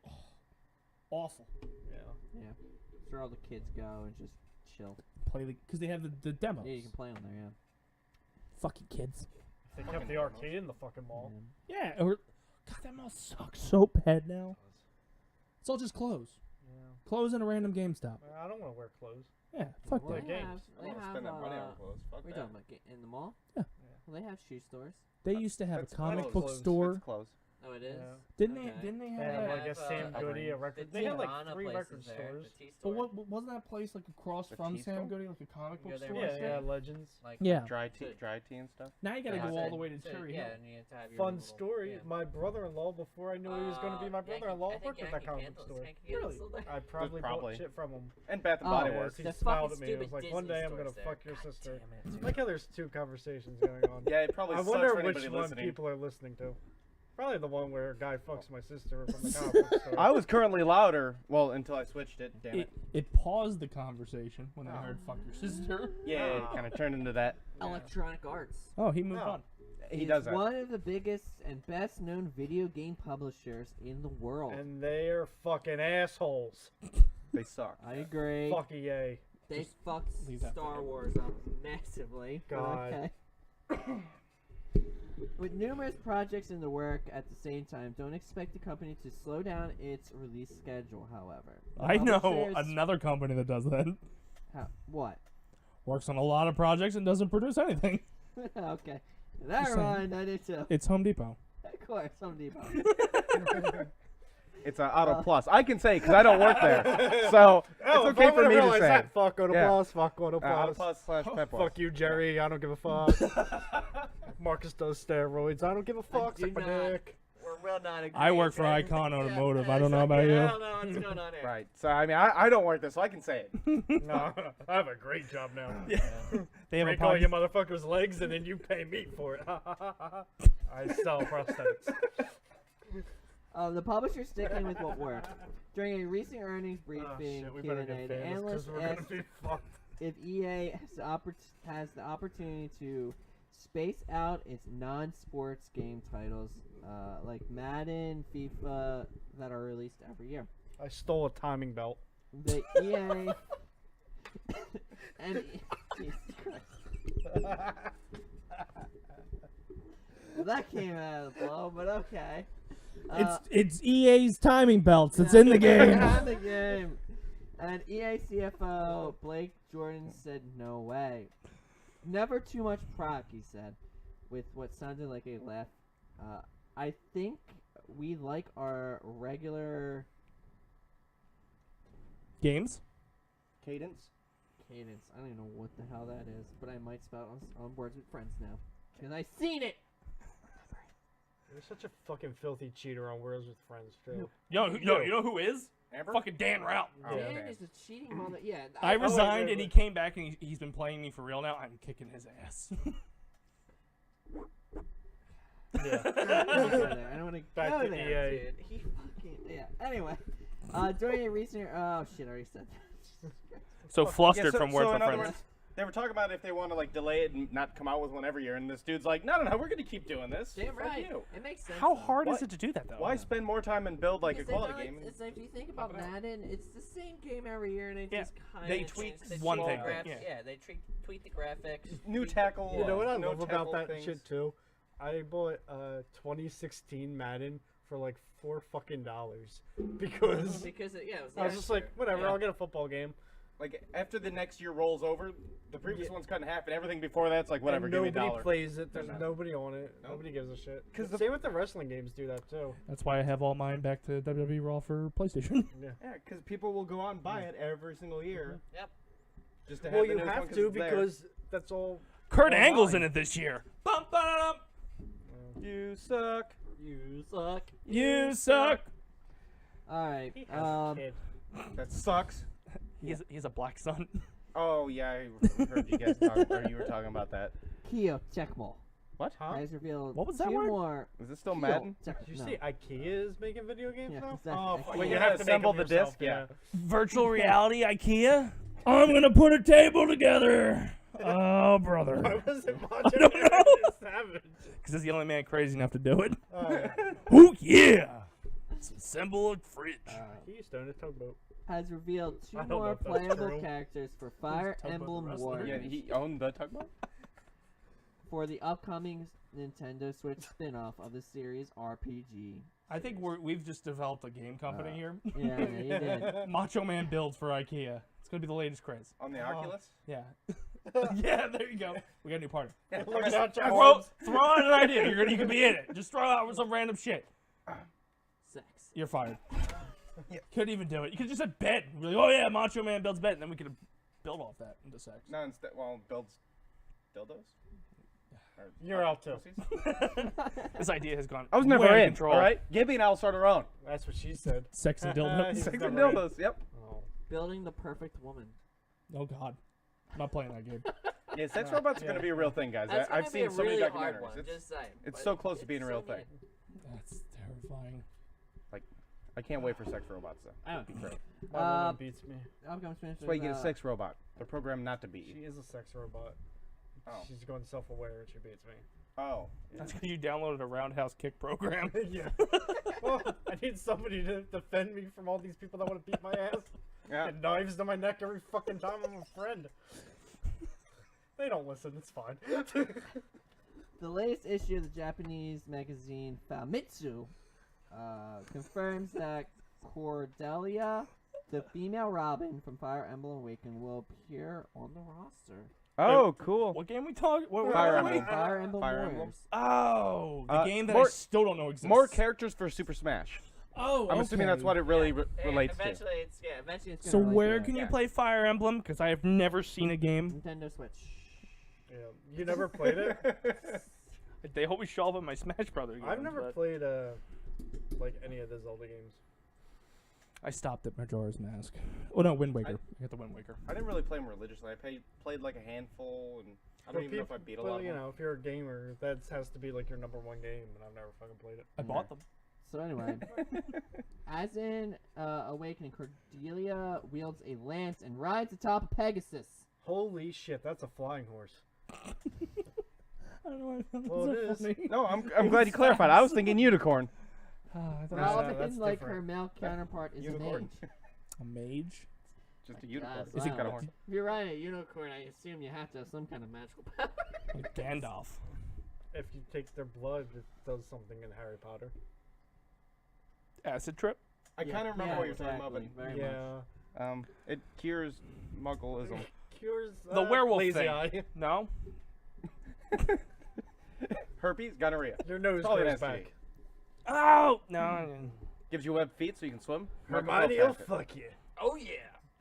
Awful. yeah. Yeah. That's where all the kids go and just chill. Play because they have the demos. Yeah, you can play on there, yeah. Fucking kids. They kept Fucking the arcade in the fucking mall. Yeah. Yeah, or God, that mall sucks so bad now. It's all just clothes. Yeah. Clothes in a random GameStop. I don't want to wear clothes. Yeah, fuck Well, that. they games. have, I they don't wanna have, spend that money on clothes. Fuck what are you that. talking about? In the mall? Yeah. Well, they have shoe stores. They used to have That's a comic clothes. book Clothes. store. It's clothes. Oh, it is? Yeah. Didn't Okay. they? Didn't they They have? have Yeah, like a Sam a Goody, a ring. record. The They had like Tijuana 3 place record is there, stores. the tea But store. wasn't that place like across The from tea Sam store? Goody, like a comic book Go there store? once or Yeah, something? Legends. Like, Yeah. Dry tea and stuff. Now you gotta Yeah, go all the so- way to so, Cherry yeah, Hill. and you have to have your Fun little- story. yeah. My brother-in-law, before I knew he was going to be my brother-in-law, worked at that comic book store. Really? I probably Probably. bought shit from him. And Bath and Oh, Body yeah, Works. He The smiled fucking at me. He was stupid like, one day Disney I'm going to stores fuck there. your God sister. damn it. Like how there's 2 conversations going on. Yeah, it probably I sucks wonder for which anybody one listening. people are listening to. Probably the one where a guy fucks my sister from the comic book store. I was currently louder. Well, until I switched it. Damn it. It paused the conversation when they heard "fuck your sister." Yeah, it kind of turned into that. Electronic Arts. Oh, he moved No. on. He is does that. one of the biggest and best known video game publishers in the world. And they're fucking assholes. They suck. I agree. Fuck EA. They Just fucked leave that Star there. Wars up massively. but God. Okay. With numerous projects in the work at the same time, don't expect the company to slow down its release schedule, however. The I know publishers- another company that does that. What? Works on a lot of projects and doesn't produce anything. Okay. Never saying. mind, I did too. It's Home Depot. Of course, Home Depot. It's an Auto Plus. I can say because I don't work there, so Oh, it's okay for me to say. that. Fuck Auto Yeah. Plus. Fuck Auto Auto Plus. Plus / Pep Boys. Fuck you, Jerry. I don't give a fuck. Marcus does steroids. I don't give a fuck. do Suck my not. dick. We're not agreeing. I work for okay? Icon Yeah, Automotive. yeah, I don't know about okay, you. I don't know what's going on here. Right. So I mean, I don't work there, so I can say it. No, I have a great job now. They have a Break all podcast. you motherfuckers' legs and then you pay me for it. I sell prosthetics. The publisher sticking with what worked. During a recent earnings briefing Oh, shit, we Q&A, better get the famous analyst because we're gonna asked be fucked. if EA has the opportunity to space out its non-sports game titles like Madden, FIFA, that are released every year. I stole a timing belt. The EA and Jesus Christ. Well, that came out of the blow, but okay. It's EA's timing belts. It's in the game. in the game. And EA CFO Blake Jordan said, "No way. Never too much prop," he said, with what sounded like a laugh. I think we like our regular Games. Cadence. cadence. I don't even know what the hell that is, but I might spell it on Words with Friends now. Because I seen it! You're such a fucking filthy cheater on Words with Friends, too. You know who is? Amber? Fucking Dan Rout. Oh, Dan okay. is a cheating mother. Yeah. I wait, resigned wait, and he wait. came back and he's been playing me for real now. I'm kicking his ass. Yeah. I don't want to Back go to there, EA. dude. He fucking yeah. Anyway, during a recent oh shit, I already said that. So flustered so, from Words so with in other Friends. words, they were talking about if they want to like delay it and not come out with one every year, and this dude's like, no, we're gonna keep doing this. Damn Fuck right. you. It makes sense. How though. hard Why- is it to do that though? Why spend more time and build like a Because they quality don't, game? It's like if you think about Pump it out. Madden, it's the same game every year, and they Yeah, just kind they of tweak the one small thing, graphics. yeah. They tweak the graphics. New tweak- tackle. You know what I no love about tackle that things. shit, too? I bought 2016 Madden for like $4 fucking because Because it, yeah, it was I was just like, whatever, Yeah. I'll get a football game. Like after the next year rolls over, the previous one's cut in half, and everything before that's like whatever. And Give me nobody $1. plays it. There's No. nobody on it. Nope. Nobody gives a shit. 'Cause Same with the wrestling games do that too. That's why I have all mine back to WWE Raw for PlayStation. Yeah. Yeah, because people will go out and buy it every single year. Yep. Just to have Well, the you newest one have to it's there. because that's all. Kurt Oh, Angle's my. in it this year. Bum, ba-da-dum. You suck. You suck. You suck. All right. He has a kid. That sucks. He's a black son. Oh yeah, I heard you guys talk, or you were talking about that. Kyo Tecmo What? Huh? has revealed What was that two word? more. Is this still Kyo Madden? Tec- Did you no. see IKEA is making video games Yeah, now? exactly. Oh, IKEA. fuck But yeah. you have to Assemble make the them disc, yourself, Virtual reality IKEA. I'm gonna put a table together. Oh, brother. Why was it Macho don't Man know. Savage? Because he's the only man crazy enough to do it. Oh, Oh yeah. Assemble a fridge. he used to own a tugboat. Has revealed two I don't know more if that's playable true. characters for Fire Tugboat the Emblem wrestler? Warriors Yeah, he owned the tugboat. for the upcoming Nintendo Switch spin-off of the series RPG. I think we've just developed a game company here. Yeah, you did. Macho Man builds for IKEA. It's gonna be the latest craze. On the Oculus? Yeah. Yeah, there you go. We got a new partner. Look at that, Throw out an idea. You can be in it. Just throw out some random shit. Sex. You're fired. Couldn't even do it. You could just have bed. Be like, oh yeah, Macho Man builds bed, and then we could build off that into sex. No, instead, well, builds dildos? Or You're out too. pussies? This idea has gone. I was never way out of in, control. all right? Gibby and I'll start our own. That's what she said. Sex and dildos. He's Sex and never in. dildos, yep. Oh. Building the perfect woman. Oh God, I'm not playing that game. Yeah, sex robots are going to be a real thing, guys. That's I've gonna be seen a so many really hard documentaries. one, just saying. It's but so close to being a it's real so thing. good. That's terrifying. I can't wait for sex robots, though. I don't Great. That woman beats me. Outcomes finished. That's why you get a sex robot. They're programmed not to beat She you. is a sex robot. Oh. She's going self-aware and she beats me. Oh. That's because you downloaded a roundhouse kick program. Yeah. Well, I need somebody to defend me from all these people that want to beat my ass. Yeah. And knives to my neck every fucking time I'm a friend. They don't listen. It's fine. The latest issue of the Japanese magazine Famitsu confirms that Cordelia, the female Robin from Fire Emblem Awakening, will appear on the roster. Oh, cool. What game we talking? Fire what- Emblem. Fire Emblem Fire Emblem. Warriors. Oh, the game that I more- still don't know exists. More characters for Super Smash. Oh, I'm assuming that's what it really relates to. Eventually it's So gonna relate where to can that. you play Fire Emblem? Because I have never seen a game. Nintendo Switch. Yeah. You never played it? They always show up in my Smash Brother games. I've never but played like any of the Zelda games. I stopped at Majora's Mask. Oh no, Wind Waker. I got the Wind Waker. I didn't really play them religiously. I played like a handful, and I don't even know if I beat a lot of you them. know, if you're a gamer, that has to be like your number one game, and I've never fucking played it. I bought them. So anyway, as in Awakening, Cordelia wields a lance and rides atop a Pegasus. Holy shit, that's a flying horse. I don't know why I found that Well, so it is. funny. No, I'm glad you clarified. I was thinking unicorn. I thought Well, it was that's Robin, like her different. male counterpart, is a Unicorn. mage. a mage. Just a I unicorn. guess, It's wow. got a horn. If you're riding a unicorn, I assume you have to have some kind of magical power. Like Gandalf. If you take their blood, it does something in Harry Potter. Acid trip. I kind of remember what you're talking about, Very Yeah. but it cures muggleism. Cures The werewolf lazy thing. eye. No. Herpes, gonorrhea. Your nose Probably grows an STD. back. Oh no. Gives you webbed feet so you can swim. Hermione Muggles will have it. fuck you. Oh yeah.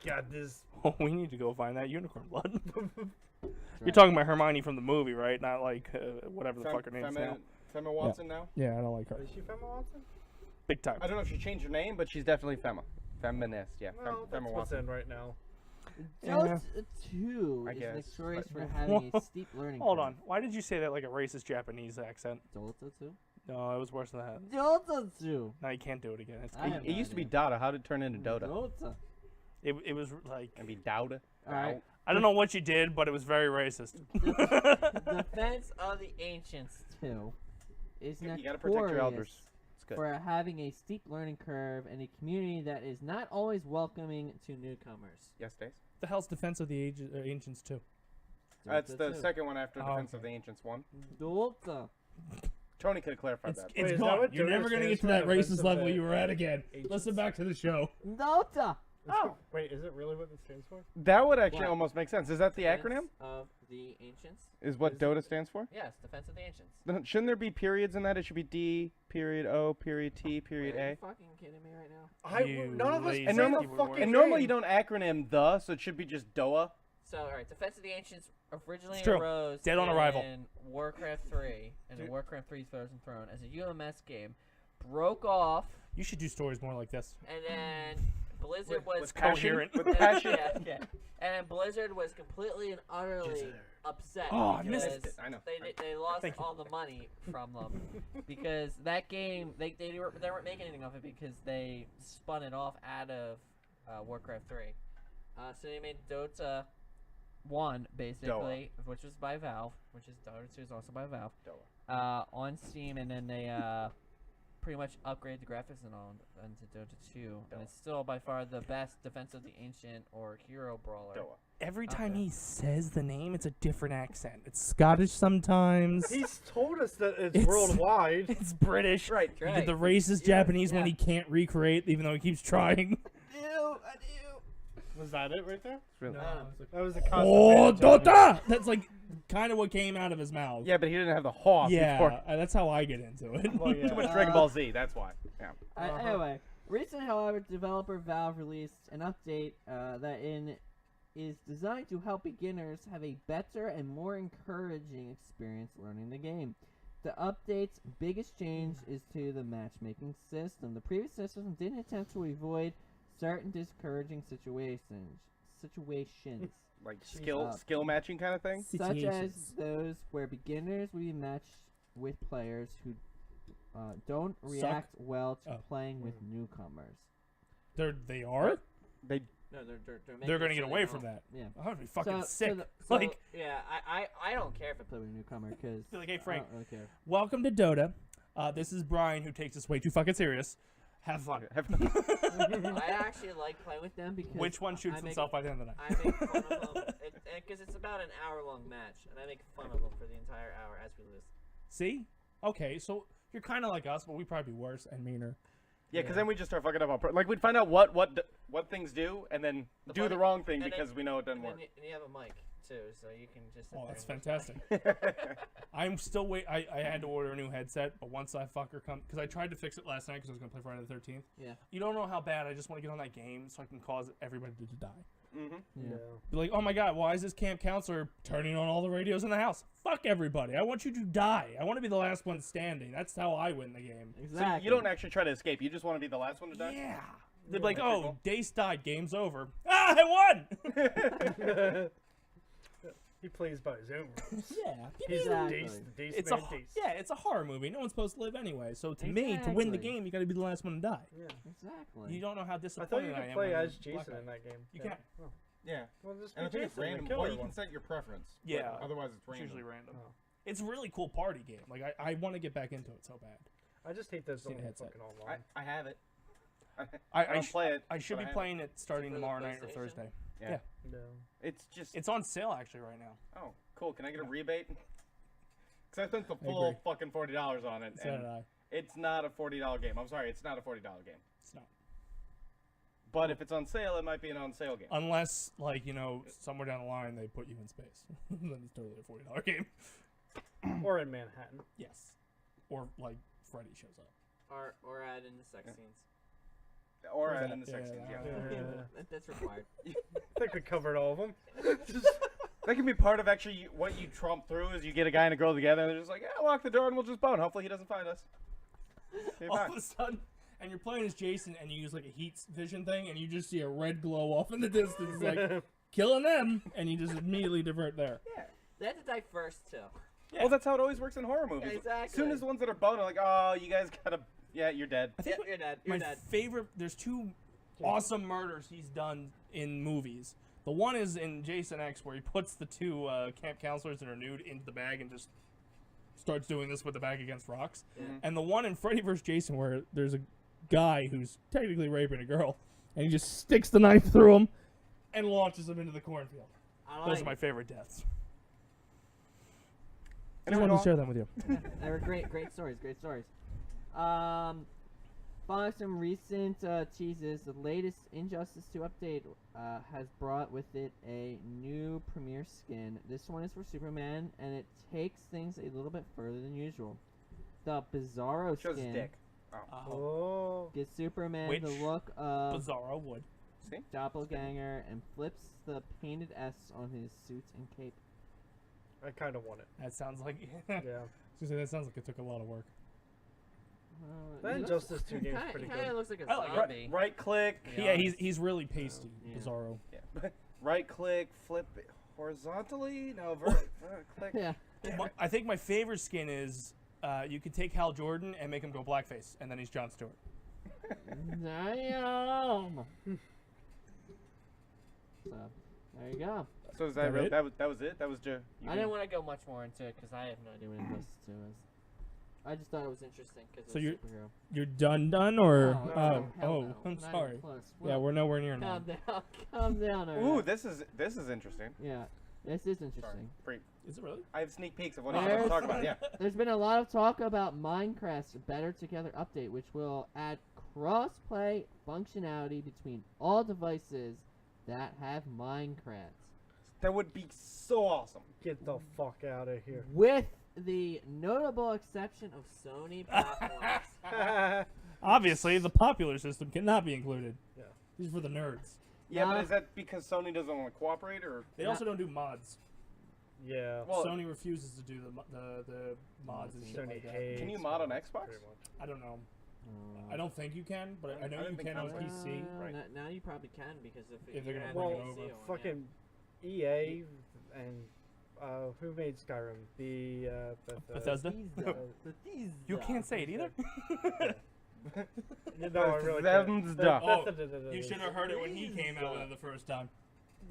Got this. Oh, we need to go find that unicorn blood. You're talking about Hermione from the movie, right? Not like whatever the fuck her name is now. Femma Watson now? Yeah, I don't like her. Is she Femma Watson? Big time. I don't know if she changed her name, but she's definitely Femma. Feminist, yeah. Well, that's Femma what's Watson. in right now. Dota 2 I is guess, notorious but- for having a steep learning Hold curve. on. Why did you say that like a racist Japanese accent? Dota 2? No, it was worse than that. Dota 2! No, you can't do it again. It's I have It used to be no Dota. How did it turn into Dota? Dota. it was like And be Dowda? Alright. I don't know what you did, but it was very racist. Defense of the Ancients 2 is You gotta protect your elders. notorious It's good. for having a steep learning curve and a community that is not always welcoming to newcomers. Yes, Dace? The hell's Defense of the Ancients too? That's Dota the 2. second one after Oh, Defense okay. of the Ancients 1. Dota. Tony could have clarified It's that. Wait, is that gone. what You're Dota never gonna get stands to for? that Defense racist of level the you were at again. Ancients? Listen back to the show. Dota! Oh. Wait, is it really what it stands for? That would actually What? almost make sense. Is that the acronym? Defense of the Ancients? Is what Is Dota stands for? Yes, Defense of the Ancients. Then shouldn't there be periods in that? It should be D, period O, period T, period Wait, are you A. fucking kidding me right now? You None of us lazy played normal- the keyboard fucking warrior. And normally you game. don't acronym the, so it should be just DOA. So, alright, Defense of the Ancients originally It's true. arose Dead on in arrival. Warcraft 3, and Dude. Warcraft 3 Frozen Throne as a UMS game, broke off, You should do stories more like this. and then Blizzard was with passion. coherent. With passion. yeah. And then Blizzard was completely and utterly upset Oh, I because missed it. I know. they lost Thank you. all the money from them because that game they weren't making anything of it because they spun it off out of Warcraft 3. So they made Dota 1 basically, which was by Valve, which is Dota 2 is also by Valve. On Steam, and then they pretty much upgraded the graphics and all into Dota 2, and it's still by far the best Defense of the Ancient or hero brawler. DOA. Every time Okay. he says the name, it's a different accent. It's Scottish sometimes. He's told us that it's, It's- worldwide. It's British. Right. He did the racist Yeah, Japanese one yeah. he can't recreate, even though he keeps trying. I do. Was that it right there? really- No. That was a Oh, constant. Dota! That's like kind of what came out of his mouth. Yeah, but he didn't have the hawk before. Yeah, that's how I get into it. Well, yeah. Too much Dragon Ball Z, that's why. Yeah. Anyway, recently, however, developer Valve released an update is designed to help beginners have a better and more encouraging experience learning the game. The update's biggest change is to the matchmaking system. The previous system didn't attempt to avoid certain discouraging situations. Like skill matching kind of thing. Such as Situations. those where beginners will be matched with players who don't react well to Oh. playing with newcomers. They are? They No, They're going to get away from that. Yeah. I would be fucking So sick. like, yeah, I don't care if I play with a newcomer because Be like, hey, Frank. I don't really care. Welcome to Dota. This is Brian, who takes this way too fucking serious. Have fun. I actually like playing with them because Which one shoots himself by the end of the night? I make fun of them because it's about an hour-long match, and I make fun of them for the entire hour as we lose. See? Okay, so you're kind of like us, but we'd probably be worse and meaner. Yeah, because then we just start fucking up on like we'd find out what things do, and then do funny- the wrong thing and because then- we know it doesn't And work. then you have a mic too, so you can just. sit Oh, there that's and just fantastic. I'm still wait. I had to order a new headset, but once that fucker comes, because I tried to fix it last night because I was gonna play Friday the 13th. Yeah. You don't know how bad I just want to get on that game so I can cause everybody to die. Mm-hmm. Yeah. Be like, oh my god, why is this camp counselor turning on all the radios in the house? Fuck everybody. I want you to die. I want to be the last one standing. That's how I win the game. Exactly. So you don't actually try to escape. You just want to be the last one to die. Yeah. They'd be like, That's oh, cool. Dace died. Game's over. Ah, I won. He plays by his own rules. Yeah. He's Exactly. Dace It's Man a Dace. yeah, it's a horror movie. No one's supposed to live anyway. So to me, to win the Exactly. game, you got to be the last one to die. Exactly. You don't know how I thought disappointed you I could am. play when as you're black Jason guy. in that game. You Yeah. can. Oh. Yeah. Well, just And I be think it's Jason and random. kill Or you can everyone. set your preference. but Yeah. Otherwise, it's It's random. usually random. Oh. It's a really cool party game. Like I want to get back into it so bad. I just hate those Seen a only headset. fucking online. I have it. I don't play it. I should but be have playing it starting For the tomorrow night or PlayStation? Thursday. Yeah. No. It's just. It's on sale actually right now. Oh, cool. Can I get a rebate? Because I spent the agree. full fucking $40 on it, So and did I. it's not a $40 game. I'm sorry, it's not a $40 game. It's not. But if it's on sale, it might be an on sale game. Unless, like, you know, somewhere down the line they put you in space. Then it's totally a $40 game. Or in Manhattan. Yes. Or, like, Freddy shows up. Or add in the sex scenes. Or Yeah, add in the sex scenes, yeah. That's required. I think we covered all of them. That can be part of actually what you trump through is you get a guy and a girl together and they're just like, yeah, lock the door and we'll just bone. Hopefully he doesn't find us. Okay, All fine. of a sudden, and you're playing as Jason and you use, like, a heat vision thing and you just see a red glow off in the distance, like, killing them, and you just immediately divert there. They have to die first too. Yeah. Well, that's how it always works in horror movies. Yeah, exactly. As soon as the ones that are bone are like, oh, you guys gotta, yeah, you're dead. I think You're dead. my You're dead. favorite, there's two awesome murders he's done in movies. The one is in Jason X, where he puts the two camp counselors that are nude into the bag and just starts doing this with the bag against rocks. And the one in Freddy vs. Jason, where there's a guy who's technically raping a girl, and he just sticks the knife through him and launches him into the cornfield. I Those are my favorite deaths. I Anyway, just wanted go to share them with you. They were great stories. Following some recent teases, the latest Injustice 2 update has brought with it a new premiere skin. This one is for Superman, and it takes things a little bit further than usual. The Bizarro Shows his skin dick. Oh. gives Superman Which the look of Bizarro would. See? doppelganger and flips the painted S on his suit and cape. I kind of want it. That sounds like. Yeah. That sounds like it took a lot of work. That He Injustice 2 game's kinda, pretty he kinda good. looks like a I like it. zombie. Right click. Yeah, he's really pasty, Yeah. Bizarro. Yeah. Right click, flip it horizontally. No, click. Yeah. I think my favorite skin is you could take Hal Jordan and make him go blackface, and then he's Jon Stewart. Damn. So, there you go. So is That that real? it? That was it? That was just. I didn't want to go much more into it because I have no idea what Injustice 2 is. I just thought it was interesting because So it's you're- superhero. You're done, or No, oh, hell oh, no. I'm Not even sorry. close. Yeah, Well, we're nowhere near now. calm down. Ooh, alright. this is interesting. Yeah, this is Sorry. interesting. Is it really? I have sneak peeks of what I'm going to There's- talk about. Yeah. There's been a lot of talk about Minecraft's Better Together update, which will add cross-play functionality between all devices that have Minecraft. That would be so awesome. Get the fuck out of here. With the notable exception of Sony platforms. Obviously, the popular system cannot be included. Yeah. These are for the nerds. Yeah, but is that because Sony doesn't want to cooperate, or They also don't do mods. Yeah. Well, Sony refuses to do the mods and shit Sony like that. hates Can you mod on mods, Xbox? pretty much. I don't know. I don't think you can, but I know didn't you think can on so. PC. Right. Now you probably can because If they're gonna you're bring adding it a over. PC on, Fucking EA and who made Skyrim? The Bethesda? Bethesda. You can't say it either. No, I really can't. Bethesda. Oh, you should have heard it when he came out with it the first time.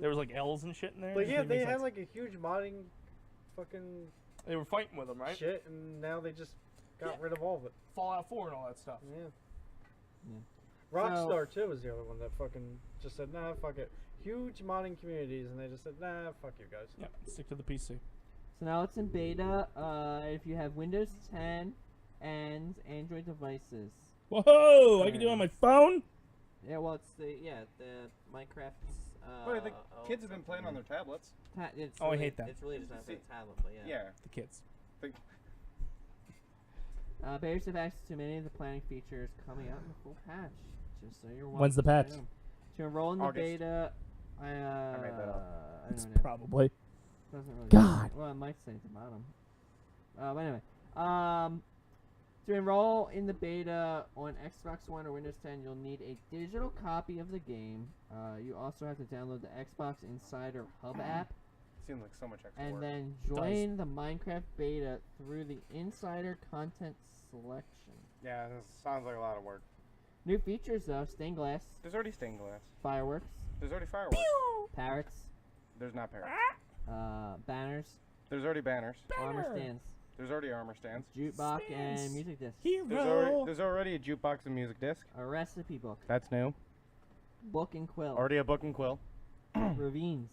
There was like L's and shit in there. But It yeah, didn't make they had sense. like a huge modding fucking They were fighting with them, right? shit, and now they just got Yeah. rid of all of it. Fallout 4 and all that stuff. Yeah. Yeah. Rockstar too was the other one that fucking just said, nah, fuck it. Huge modding communities, and they just said, nah, fuck you guys. Yeah, stick to the PC. So now it's in beta. If you have Windows 10 and Android devices. Whoa! I can do it on my phone. Yeah, well, it's the Minecraft's. But the kids have been playing on their tablets. It's Oh, I really, hate that. It's really just not for See- the tablet, but yeah. Yeah. The kids. Players have access to many of the planning features coming out in the full patch. Just so you're When's the welcome patch? to enroll in the August. beta, I made that up. I It's don't know. probably. Doesn't really God. Well, it might say at the bottom. But anyway, to enroll in the beta on Xbox One or Windows 10, you'll need a digital copy of the game. You also have to download the Xbox Insider Hub app, Seems like so much extra and work. then join the Minecraft beta through the Insider Content selection. Yeah, this sounds like a lot of work. New features though: stained glass, There's already stained glass. fireworks, There's already fireworks. parrots, There's not parrots. banners, There's already banners. armor stands, There's already armor stands. jukebox, Stands. and music discs. There's already a jukebox and music disc. A recipe book, That's new. book and quill, Already a book and quill. ravines,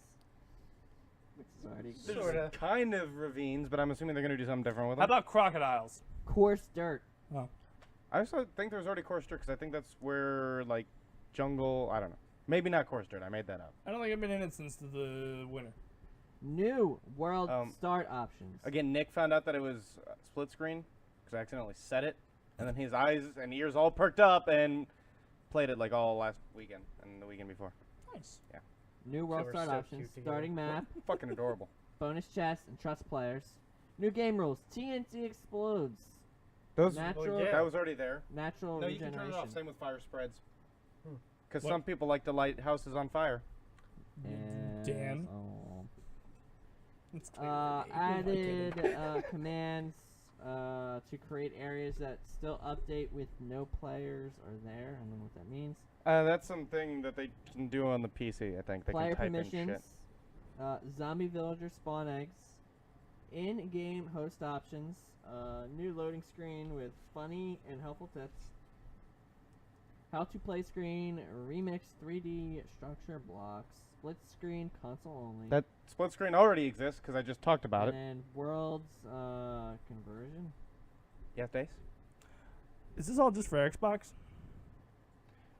which is already There's Sorta. kind of ravines, but I'm assuming they're gonna do something different with How them. about crocodiles? coarse dirt. I also think there's already coarse dirt because I think that's where like jungle. I don't know. Maybe not coarse dirt. I made that up. I don't think I've been in it since the winter. New world Um, start options. Again, Nick found out that it was split screen because I accidentally set it, and then his eyes and ears all perked up and played it like all last weekend and the weekend before. Nice. New world were start so options. cute together. Starting map. Fucking adorable. Bonus chests and trust players. New game rules. TNT explodes. Those Natural. yeah. that was already there. Natural No, you can turn regeneration. it off. Same with fire spreads. Hmm. Because What? some people like to light houses on fire. And, Dan. oh. It's clearly Added commands to create areas that still update with no players are there. I don't know what that means. That's something that they can do on the PC. I think they Player can type permissions. in shit. Zombie villager spawn eggs. In-game host options. New loading screen with funny and helpful tips. How to play screen. Remix 3D structure blocks. Split screen console only. That split screen already exists because I just talked about it. And worlds conversion. Yes, Dace. Is this all just for Xbox?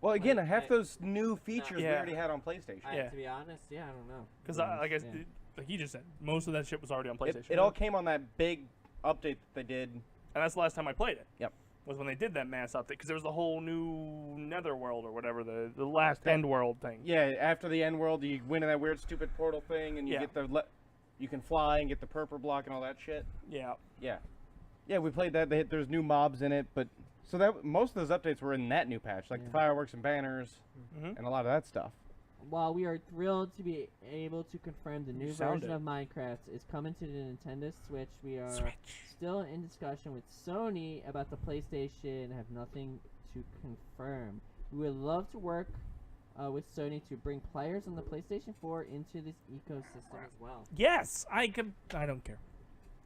Well, again, Like, half those new features we Yeah. already had on PlayStation. Yeah. To be honest, yeah, I don't know. Because Yeah. like Yeah. like you just said, most of that shit was already on PlayStation. It all came on that big update that they did. And that's the last time I played it. Yep. Was when they did that mass update because there was the whole new Netherworld or whatever the last End World thing. Yeah, after the end world, you win in that weird, stupid portal thing, and you Yeah. get the you can fly and get the purple block and all that shit. Yeah. Yeah, yeah, we played that. There's new mobs in it, but so that most of those updates were in that new patch, like the Yeah. fireworks and banners Mhm. and a lot of that stuff. While we are thrilled to be able to confirm the new sound version it. of Minecraft is coming to the Nintendo Switch, we are Switch. still in discussion with Sony about the PlayStation and have nothing to confirm. We would love to work with Sony to bring players on the PlayStation 4 into this ecosystem as well. Yes, I don't care.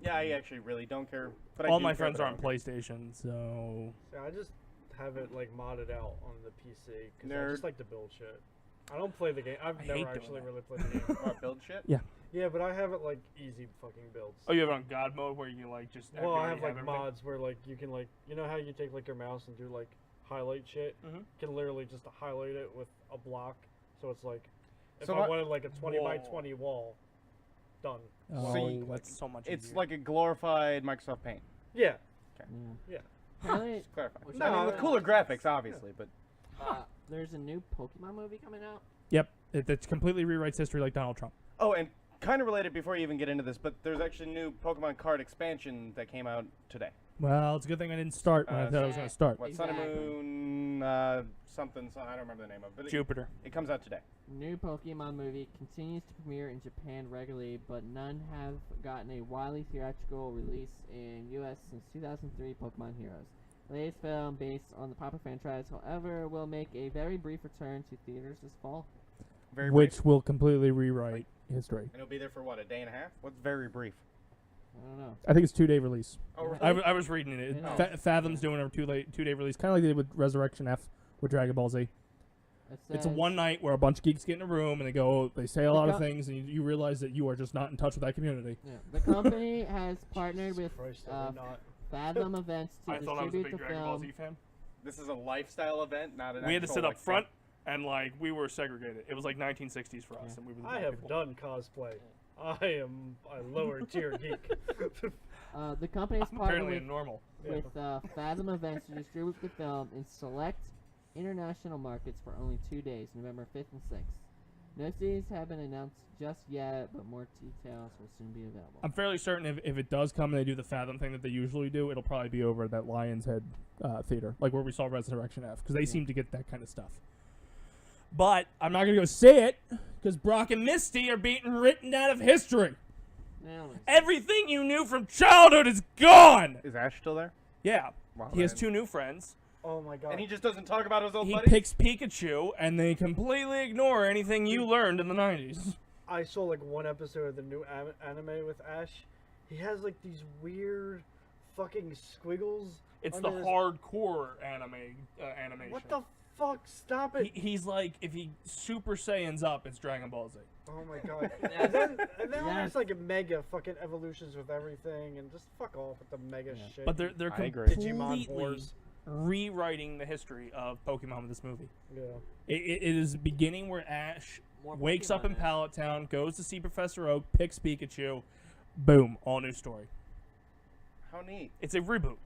Yeah, I actually really don't care. But I All do my care, friends but are I on don't care. PlayStation, so Yeah, I just have it like modded out on the PC because I Nerd. just like to build shit. I don't play the game. I've I hate never doing actually that. really played the game. What, build shit. Yeah, but I have it like easy fucking builds. oh, you have it on God mode where you can like just Well, I have like everything? mods where like you can like how you take like your mouse and do like highlight shit. Mhm. You can literally just highlight it with a block, so it's like If So I what- wanted like a 20 by Whoa. 20 wall, done. Oh, So you- that's so much It's easier. like a glorified Microsoft Paint. Yeah. Yeah. Yeah. Apparently, Just clarify. Which I mean, I- with cooler graphics, obviously, but there's a new Pokemon movie coming out. Yep, it completely rewrites history like Donald Trump. oh, and kind of related before you even get into this, but there's actually a new Pokemon card expansion that came out today. Well, it's a good thing I didn't start when I thought I was going to start. What Sun Exactly. and Moon something? I don't remember the name of it. But Jupiter. it comes out today. New Pokemon movie continues to premiere in Japan regularly, but none have gotten a widely theatrical release in U.S. since 2003 Pokemon Heroes. The latest film, based on the popular franchise, however, will make a very brief return to theaters this fall. Very Which brief. will completely rewrite history. And it'll be there for what, a day and a half? What's very brief? I don't know. I think it's 2-day release. Oh, really? I was reading it. Yeah. Fathom's doing a 2-day release, kind of like they did with Resurrection F with Dragon Ball Z. It It's a says- one night where a bunch of geeks get in a room and they say a lot of co- things, and you realize that you are just not in touch with that community. Yeah. The company has partnered with Christ, uh, I'm not. Fathom Events to I thought I was a distribute big the Dragon Ball film. Z fan. This is a lifestyle event, not an We had to actual, sit like, up front, and like we were segregated. It was like 1960s for us, and we were the I black have people. done cosplay. I am a lower tier geek. The company has I'm partnered apparently with a normal. Fathom Events to distribute the film in select international markets for only 2 days, November 5th and 6th. No cities have been announced just yet, but more details will soon be available. I'm fairly certain if it does come and they do the Fathom thing that they usually do, it'll probably be over at that Lion's Head theater, like where we saw Resurrection F, because they seem to get that kind of stuff. But I'm not gonna go see it because Brock and Misty are being written out of history. Anyways, Everything you knew from childhood is gone. Is Ash still there? Yeah, Wow, he has man. 2 new friends. Oh my god. And he just doesn't talk about his old He buddy? picks Pikachu, and they completely ignore anything you learned in the 90s. I saw like one episode of the new anime with Ash. He has like these weird fucking squiggles. It's the under his- hardcore animation. What the fuck? Stop it! He's like, if he Super Saiyans up, it's Dragon Ball Z. Oh my god. and then Yes. there's like mega fucking evolutions with everything, and just fuck off with the mega Yeah. shit. But they're I agree. Digimon completely Wars. rewriting the history of Pokemon with this movie. Yeah. It is beginning where Ash More wakes up Pokemon in now. Pallet Town, goes to see Professor Oak, picks Pikachu, boom, all new story. How neat. It's a reboot.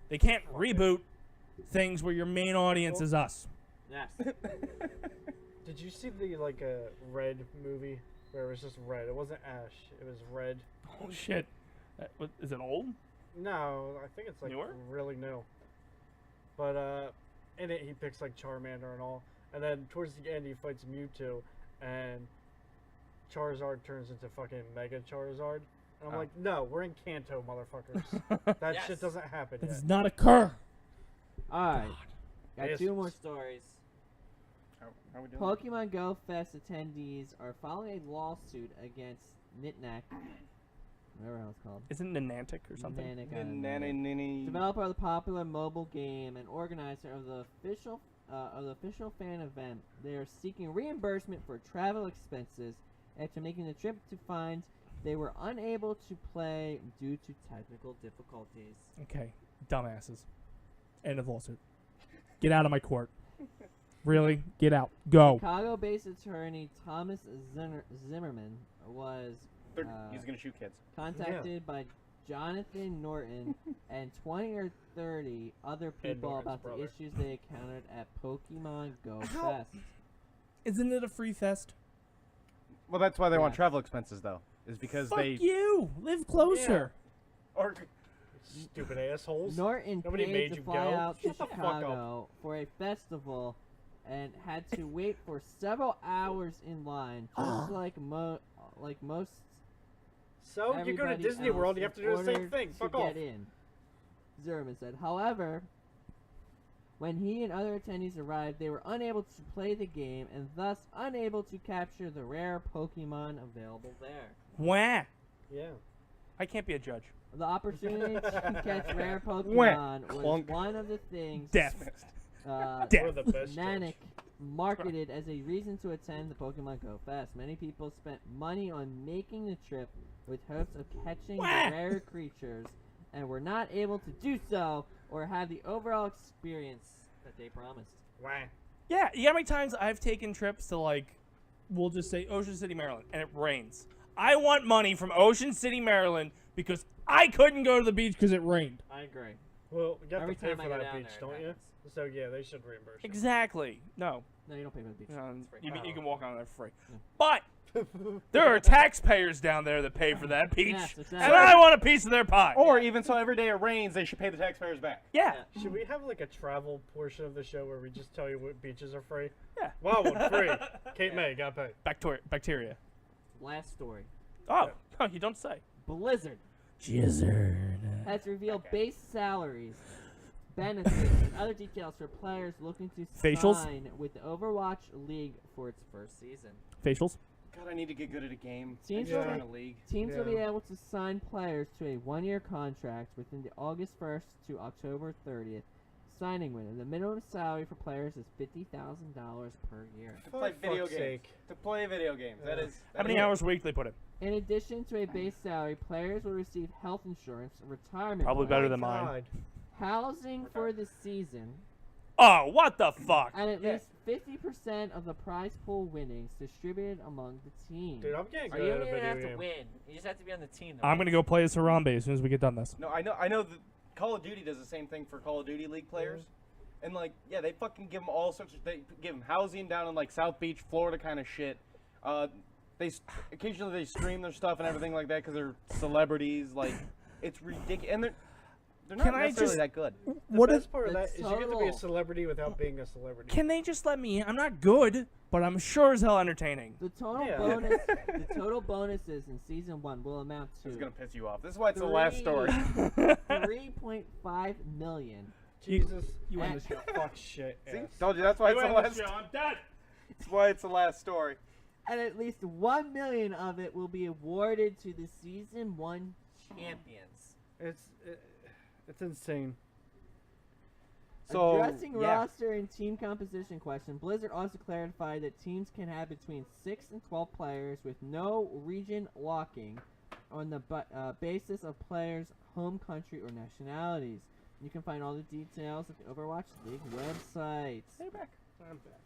They can't reboot things where your main audience is us. Yes. Did you see the like Red movie where it was just red? It wasn't Ash. It was red. Oh shit. Is it old? No, I think it's like Newer? really new. But in it he picks like Charmander and all, and then towards the end he fights Mewtwo, and Charizard turns into fucking Mega Charizard. And I'm Oh. like, no, we're in Kanto, motherfuckers. That Yes. shit doesn't happen That yet. does not occur. Alright. Got Yes. 2 more stories. How we doing? Pokemon Go Fest attendees are filing a lawsuit against Nitnack, whatever how it's called. Isn't it Niantic or something? Niantic, I don't know. Nanny ninny. Developer of the popular mobile game and organizer of the official fan event. They are seeking reimbursement for travel expenses after making the trip to find they were unable to play due to technical difficulties. Okay, dumbasses. End of lawsuit. Get out of my court. Really? Get out. Go. Chicago-based attorney Thomas Zimmerman was He's gonna shoot kids. contacted by Jonathan Norton and 20 or 30 other people Norton's about the brother. issues they encountered at Pokemon Go How- Fest. Isn't it a free fest? Well, that's why they want Yes. travel expenses, though. Is because Fuck they you. Live closer. or Stupid assholes. Norton Nobody paid made to you fly go. out to Shut the fuck Chicago for a festival and had to wait for several hours in line, just like most. So you go to everybody Disney else World, you have to in do the same order thing. to Fuck get off. in. Zimmerman said. However, when he and other attendees arrived, they were unable to play the game and thus unable to capture the rare Pokemon available there. Wah. Yeah. I can't be a judge. The opportunity to catch rare Wah. Pokemon was Clunk. one of the things Death. uh, Death. We're the best Manic judge. marketed as a reason to attend the Pokemon Go Fest. Many people spent money on making the trip with hopes of catching the Wah. rare creatures and were not able to do so or have the overall experience that they promised. Wah. Yeah, you know how many times I've taken trips to like we'll just say Ocean City, Maryland, and it rains. I want money from Ocean City, Maryland, because I couldn't go to the beach because it rained. I agree. Well, you have Every to pay time I for go that down beach, there, it don't you? happens. So yeah, they should reimburse you. Exactly. No. No, you don't pay for the beach. It's free. You can walk on there for free. But there are taxpayers down there that pay for that beach, Yes, exactly. and I want a piece of their pie. Or even so, every day it rains, they should pay the taxpayers back. Yeah. Should we have like a travel portion of the show where we just tell you what beaches are free? Yeah. Wow, one free. Kate May got paid. Bacteria. Last story. Oh, you don't say. Blizzard Jizzard. has revealed base salaries, benefits, and other details for players looking to Facials? sign with the Overwatch League for its first season. Facials. God, I need to get good at a game. Teams, Yeah. will, Join a league. teams will be Yeah. able to sign players to a one-year contract within the August 1st to October 30th signing window. The minimum salary for players is $50,000 per year. To play For video fuck's games. sake. To play video games. That Yeah. is. How many hours a week they put in? In addition to a base salary, players will receive health insurance, retirement Probably plans, better than mine. God. housing for the season, Oh, what the fuck? and at least 50% of the prize pool winnings distributed among the team. Dude, I'm getting So good you at don't a even video have to game. win. You just have to be on the team. I'm gonna go play as Harambe as soon as we get done this. No, I know that Call of Duty does the same thing for Call of Duty League players. And like, yeah, they fucking give them all sorts of. They give them housing down in like South Beach, Florida, kind of shit. Occasionally they stream their stuff and everything like that because they're celebrities. Like, it's ridiculous, and they're not Can I necessarily just- that good. The best part of the that is you get to be a total- celebrity without being a celebrity. Can they just let me in? I'm not good, but I'm sure as hell entertaining. The total Yeah. the total bonuses in season 1 will amount to This is gonna piss you off. This is why it's the last story. 3.5 million. Jesus. You end the show. Fuck shit. See, ass. told you that's why it's the last. I'm dead. That's why it's the last story. And at least 1 million of it will be awarded to the season 1 champions. It's insane. So Addressing yeah. roster and team composition question, Blizzard also clarified that teams can have between 6 and 12 players with no region locking on the basis of players' home country or nationalities. You can find all the details at the Overwatch League website. Hey, back. I'm back.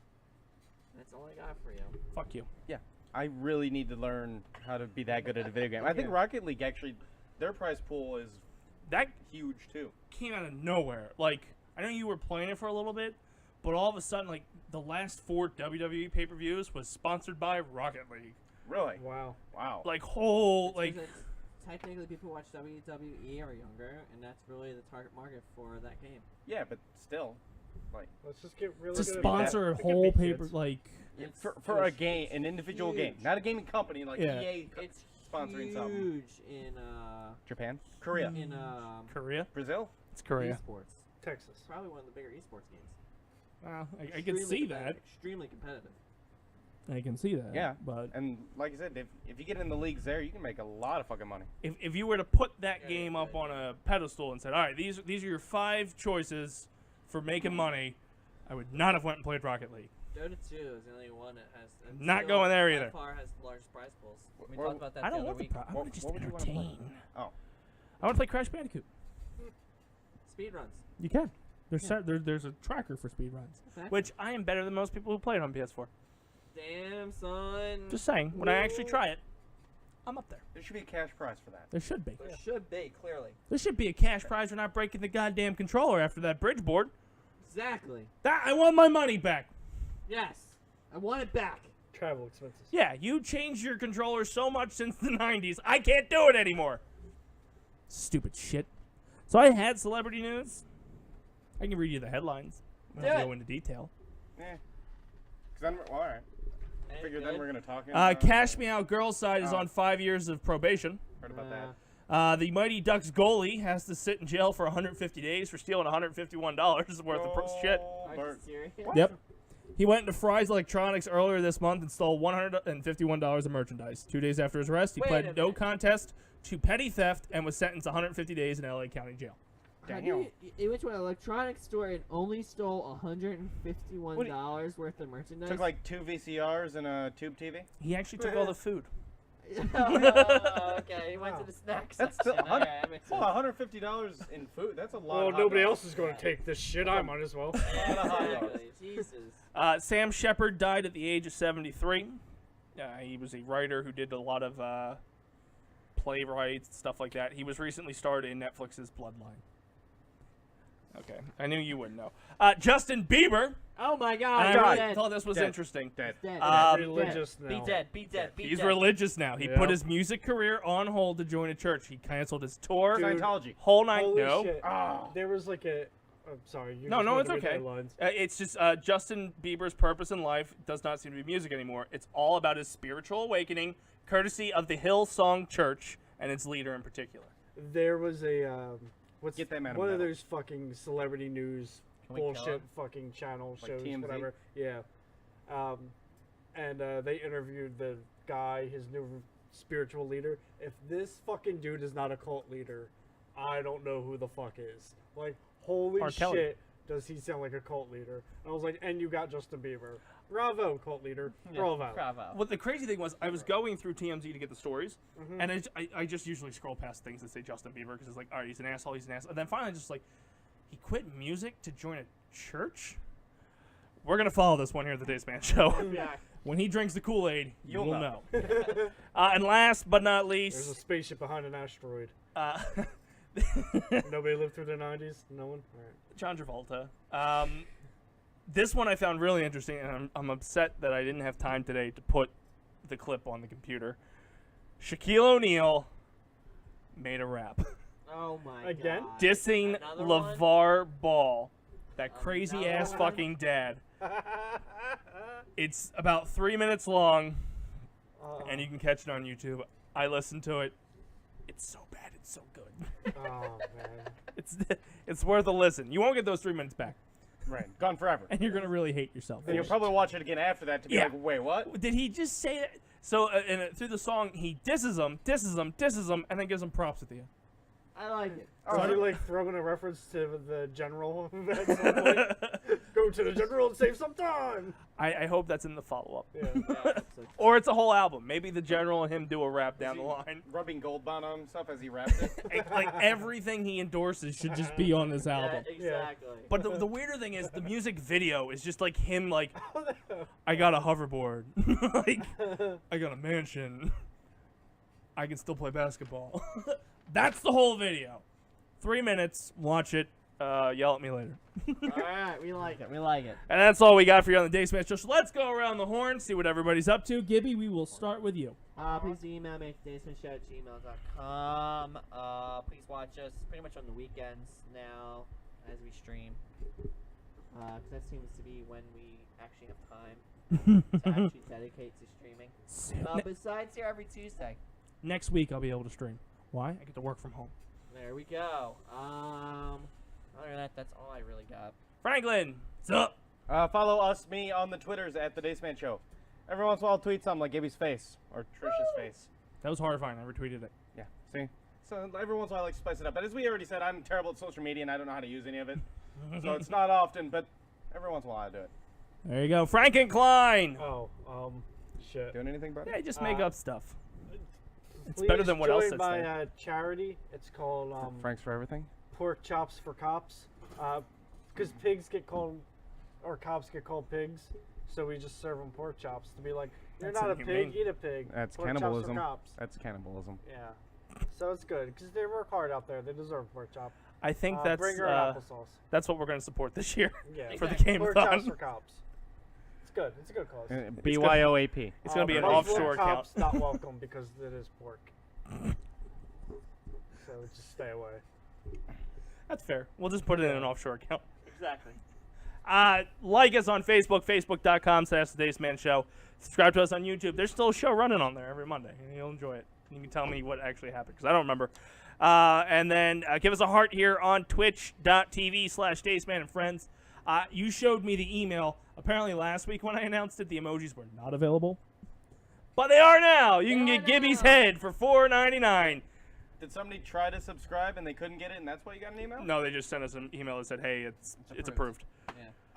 That's all I got for you. Fuck you. I really need to learn how to be that good at a video game. I think Rocket League actually, their prize pool is That huge too. came out of nowhere. Like, I know you were playing it for a little bit, but all of a sudden, like, the last 4 WWE pay-per-views was sponsored by Rocket League. Really? Wow. Wow. Like, whole, It's like, 'cause technically people who watch WWE are younger, and that's really the target market for that game. Yeah, but still, like Let's just get really to good at sponsor a that. It can whole be paper, kids. like, It's for a huge. game, an individual game, huge. not a gaming company like Yeah. EA It's sponsoring something. huge in Japan, Korea, in Korea. Brazil. It's Korea. esports. Texas. Probably one of the bigger esports games. Well, I can see that. Extremely competitive. I can see that. Yeah. But And like I said, if you get in the leagues there, you can make a lot of fucking money. if you were to put that game up on a pedestal and said, all right, these are your 5 choices for making money, I would not have went and played Rocket League. Dota 2 is the only one that has. and Not still going there by either. far has the largest prize pools. We Well, talked about that I the don't other want the week. I want to just what would you wanna play? entertain. Oh. I want to play Crash Bandicoot. Speed runs. You can. There's a tracker for speed runs, which I am better than most people who play it on PS4. Damn, son. Just saying, when I actually try it, I'm up there. There should be a cash prize for that. There should be. There should be, clearly. There should be a cash prize for not breaking the goddamn controller after that bridge board. Exactly. That I want my money back. Yes. I want it back. Travel expenses. Yeah, you changed your controller so much since the 90s. I can't do it anymore. Stupid shit. So I had celebrity news. I can read you the headlines. I don't have to go into detail. Yeah. Cause then, well, all right. Figured then we're gonna talk. Cash Me Out Girls side is on 5 years of probation. Heard about that. The Mighty Ducks goalie has to sit in jail for 150 days for stealing $151 worth of shit. Are you Bert. serious? Yep. He went into Fry's Electronics earlier this month and stole $151 of merchandise. 2 days after his arrest, he Wait a pled no minute. contest to petty theft and was sentenced to 150 days in LA County Jail. How do you went to an electronics store and only stole $151 worth of merchandise? Took like 2 VCRs and a tube TV. He actually took all the food. Oh, okay, he went to the snack That's section. still Alright, that makes sense. $150 in food. That's a lot. Well, of hot nobody dogs. else is going to take this shit. I might as well. A lot of hot dogs. Exactly. Jesus. Sam Shepard died at the age of 73. He was a writer who did a lot of playwrights, stuff like that. He was recently starred in Netflix's Bloodline. Okay, I knew you wouldn't know. Justin Bieber. Oh my I God! really Dead. thought this was Dead. interesting. Dead. Dead. religious now. Be dead. Be dead. Be He's dead. religious now. He Yeah. put his music career on hold to join a church. He canceled his tour. Dude. Scientology. Whole night. Holy No. shit. Ah. There was like a. I'm sorry. You No, just no, went it's away from okay. my lines. It's just Justin Bieber's purpose in life does not seem to be music anymore. It's all about his spiritual awakening, courtesy of the Hillsong Church and its leader in particular. There was a what's Get that man a one of medal. those fucking celebrity news Can we kill bullshit him? fucking channel Like shows, TMZ? whatever. Yeah. And they interviewed the guy, his new spiritual leader. If this fucking dude is not a cult leader, I don't know who the fuck is. Like, holy R. Kelly. shit, does he sound like a cult leader? I was like, and you got Justin Bieber. Bravo, cult leader. Yeah, Bravo. Bravo. What the crazy thing was, I was going through TMZ to get the stories, Mm-hmm. and I just usually scroll past things that say Justin Bieber because it's like, all right, he's an asshole, he's an asshole. And then finally, just like, he quit music to join a church? We're going to follow this one here at the Dace Man Show. Yeah. When he drinks the Kool-Aid, you You'll will know. know. And last but not There's a least, spaceship behind an asteroid. uh, Nobody lived through the 90s? No one? Alright. John Travolta. This one I found really interesting, and I'm upset that I didn't have time today to put the clip on the computer. Shaquille O'Neal made a rap Oh my Again? God. dissing Another one? LeVar Ball, that crazy Another ass one? fucking dad. It's about 3 minutes long, and you can catch it on YouTube. I listened to it. It's so bad, it's so good. Oh, man. It's worth a listen. You won't get those 3 minutes back, Right. Gone forever. and you're gonna really hate yourself. And you'll probably watch it again after that to be Yeah. like, wait, what? Did he just say that? So through the song, he disses him, and then gives him props at the end. I like it. So you're like throwing a reference to the general at some point? Go to the general and save some time. I hope that's in the follow-up. Yeah. So Or it's a whole album. Maybe the general and him do a rap down the line. Rubbing gold bond on himself as he raps it. Like everything he endorses should just be on this album. exactly. But the weirder thing is the music video is just like him like, I got a hoverboard. Like, I got a mansion. I can still play basketball. That's the whole video. 3 minutes. Watch it. Yell at me later. All right, we like it. We like it. And that's all we got for you on the Dace Man Show. So let's go around the horn, see what everybody's up to. Gibby, we will start with you. Please email me at dacemanshow@gmail.com. Please watch us pretty much on the weekends now as we stream. 'Cause that seems to be when we actually have time to actually dedicate to streaming. Besides here every Tuesday. Next week I'll be able to stream. Why? I get to work from home. There we go. Other than that, that's all I really got. Franklin, what's up? Follow me on the Twitters at the Dace Man Show. Every once in a while, I'll tweet something like Gibby's face or Trisha's face. That was horrifying. I retweeted it. Yeah, see? So every once in a while, I like to spice it up. But as we already said, I'm terrible at social media and I don't know how to use any of it. So it's not often, but every once in a while I do it. There you go. Franken Klein. Oh, shit. Doing anything, bro? Yeah, just make up stuff. It's Please better than what else join that's my there. charity. It's called Franks for everything? Pork Chops for Cops. Because pigs get called, or cops get called pigs, so we just serve them pork chops to be like, you're That's not a inhumane. pig, eat a pig. That's pork cannibalism. Chops for cops. That's cannibalism. Yeah. So it's good because they work hard out there. They deserve pork chop. I think Bring your applesauce. that's what we're going to support this year Yeah. for the Pork chops for Game-a-thon. cops. It's good. It's a good cause. BYOAP. It's going to be an Most offshore account. cops not welcome because it is pork. So just stay away. That's fair. We'll just put it in an offshore account. Exactly. Like us on Facebook, facebook.com/The Dace Man Show. Subscribe to us on YouTube. There's still a show running on there every Monday, and you'll enjoy it. You can tell me what actually happened, because I don't remember. And then give us a heart here on twitch.tv/DaceMan and Friends. You showed me the email. Apparently last week when I announced it, the emojis were not available. But they are now. You can get Gibby's head for $4.99. Did somebody try to subscribe and they couldn't get it, and that's why you got an email? No, they just sent us an email that said, hey, it's approved.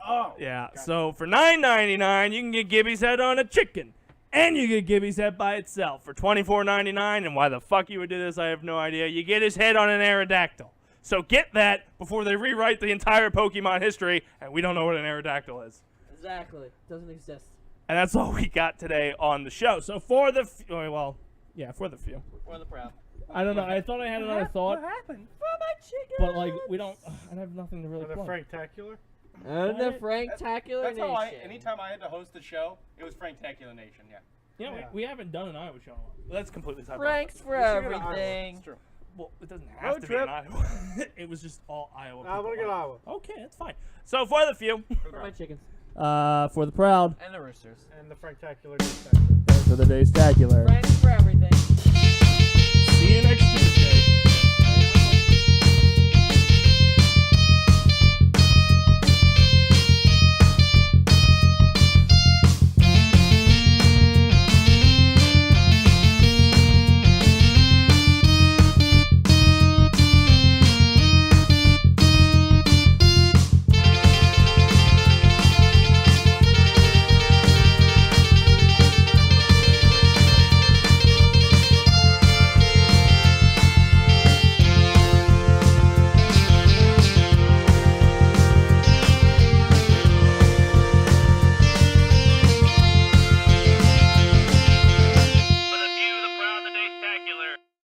Oh. Yeah, so for $9.99, you can get Gibby's head on a chicken. And you get Gibby's head by itself for $24.99. And why the fuck you would do this, I have no idea. You get his head on an Aerodactyl. So get that before they rewrite the entire Pokemon history, and we don't know what an Aerodactyl is. Exactly. Doesn't exist. And that's all we got today on the show. So for the for the few. For the proud. I don't know. I thought I had another thought, What happened? For my chicken. but like we don't. I have nothing to really For the plug. Franktacular. And the Franktacular That's how Nation. anytime I had to host the show, it was Franktacular Nation, yeah. You know, Yeah. we haven't done an Iowa show in a while. But that's completely sidebar. Franks for We should go to Iowa. everything. It's true. Well, it doesn't have Road to trip. be in Iowa. It was just all Iowa. I want to people go to on. Iowa. Okay, that's fine. So for the few, For my chickens. for the proud, And the roosters. And the Franktacular Nation. and for the Dace-tacular. Franks for everything. See you next Tuesday.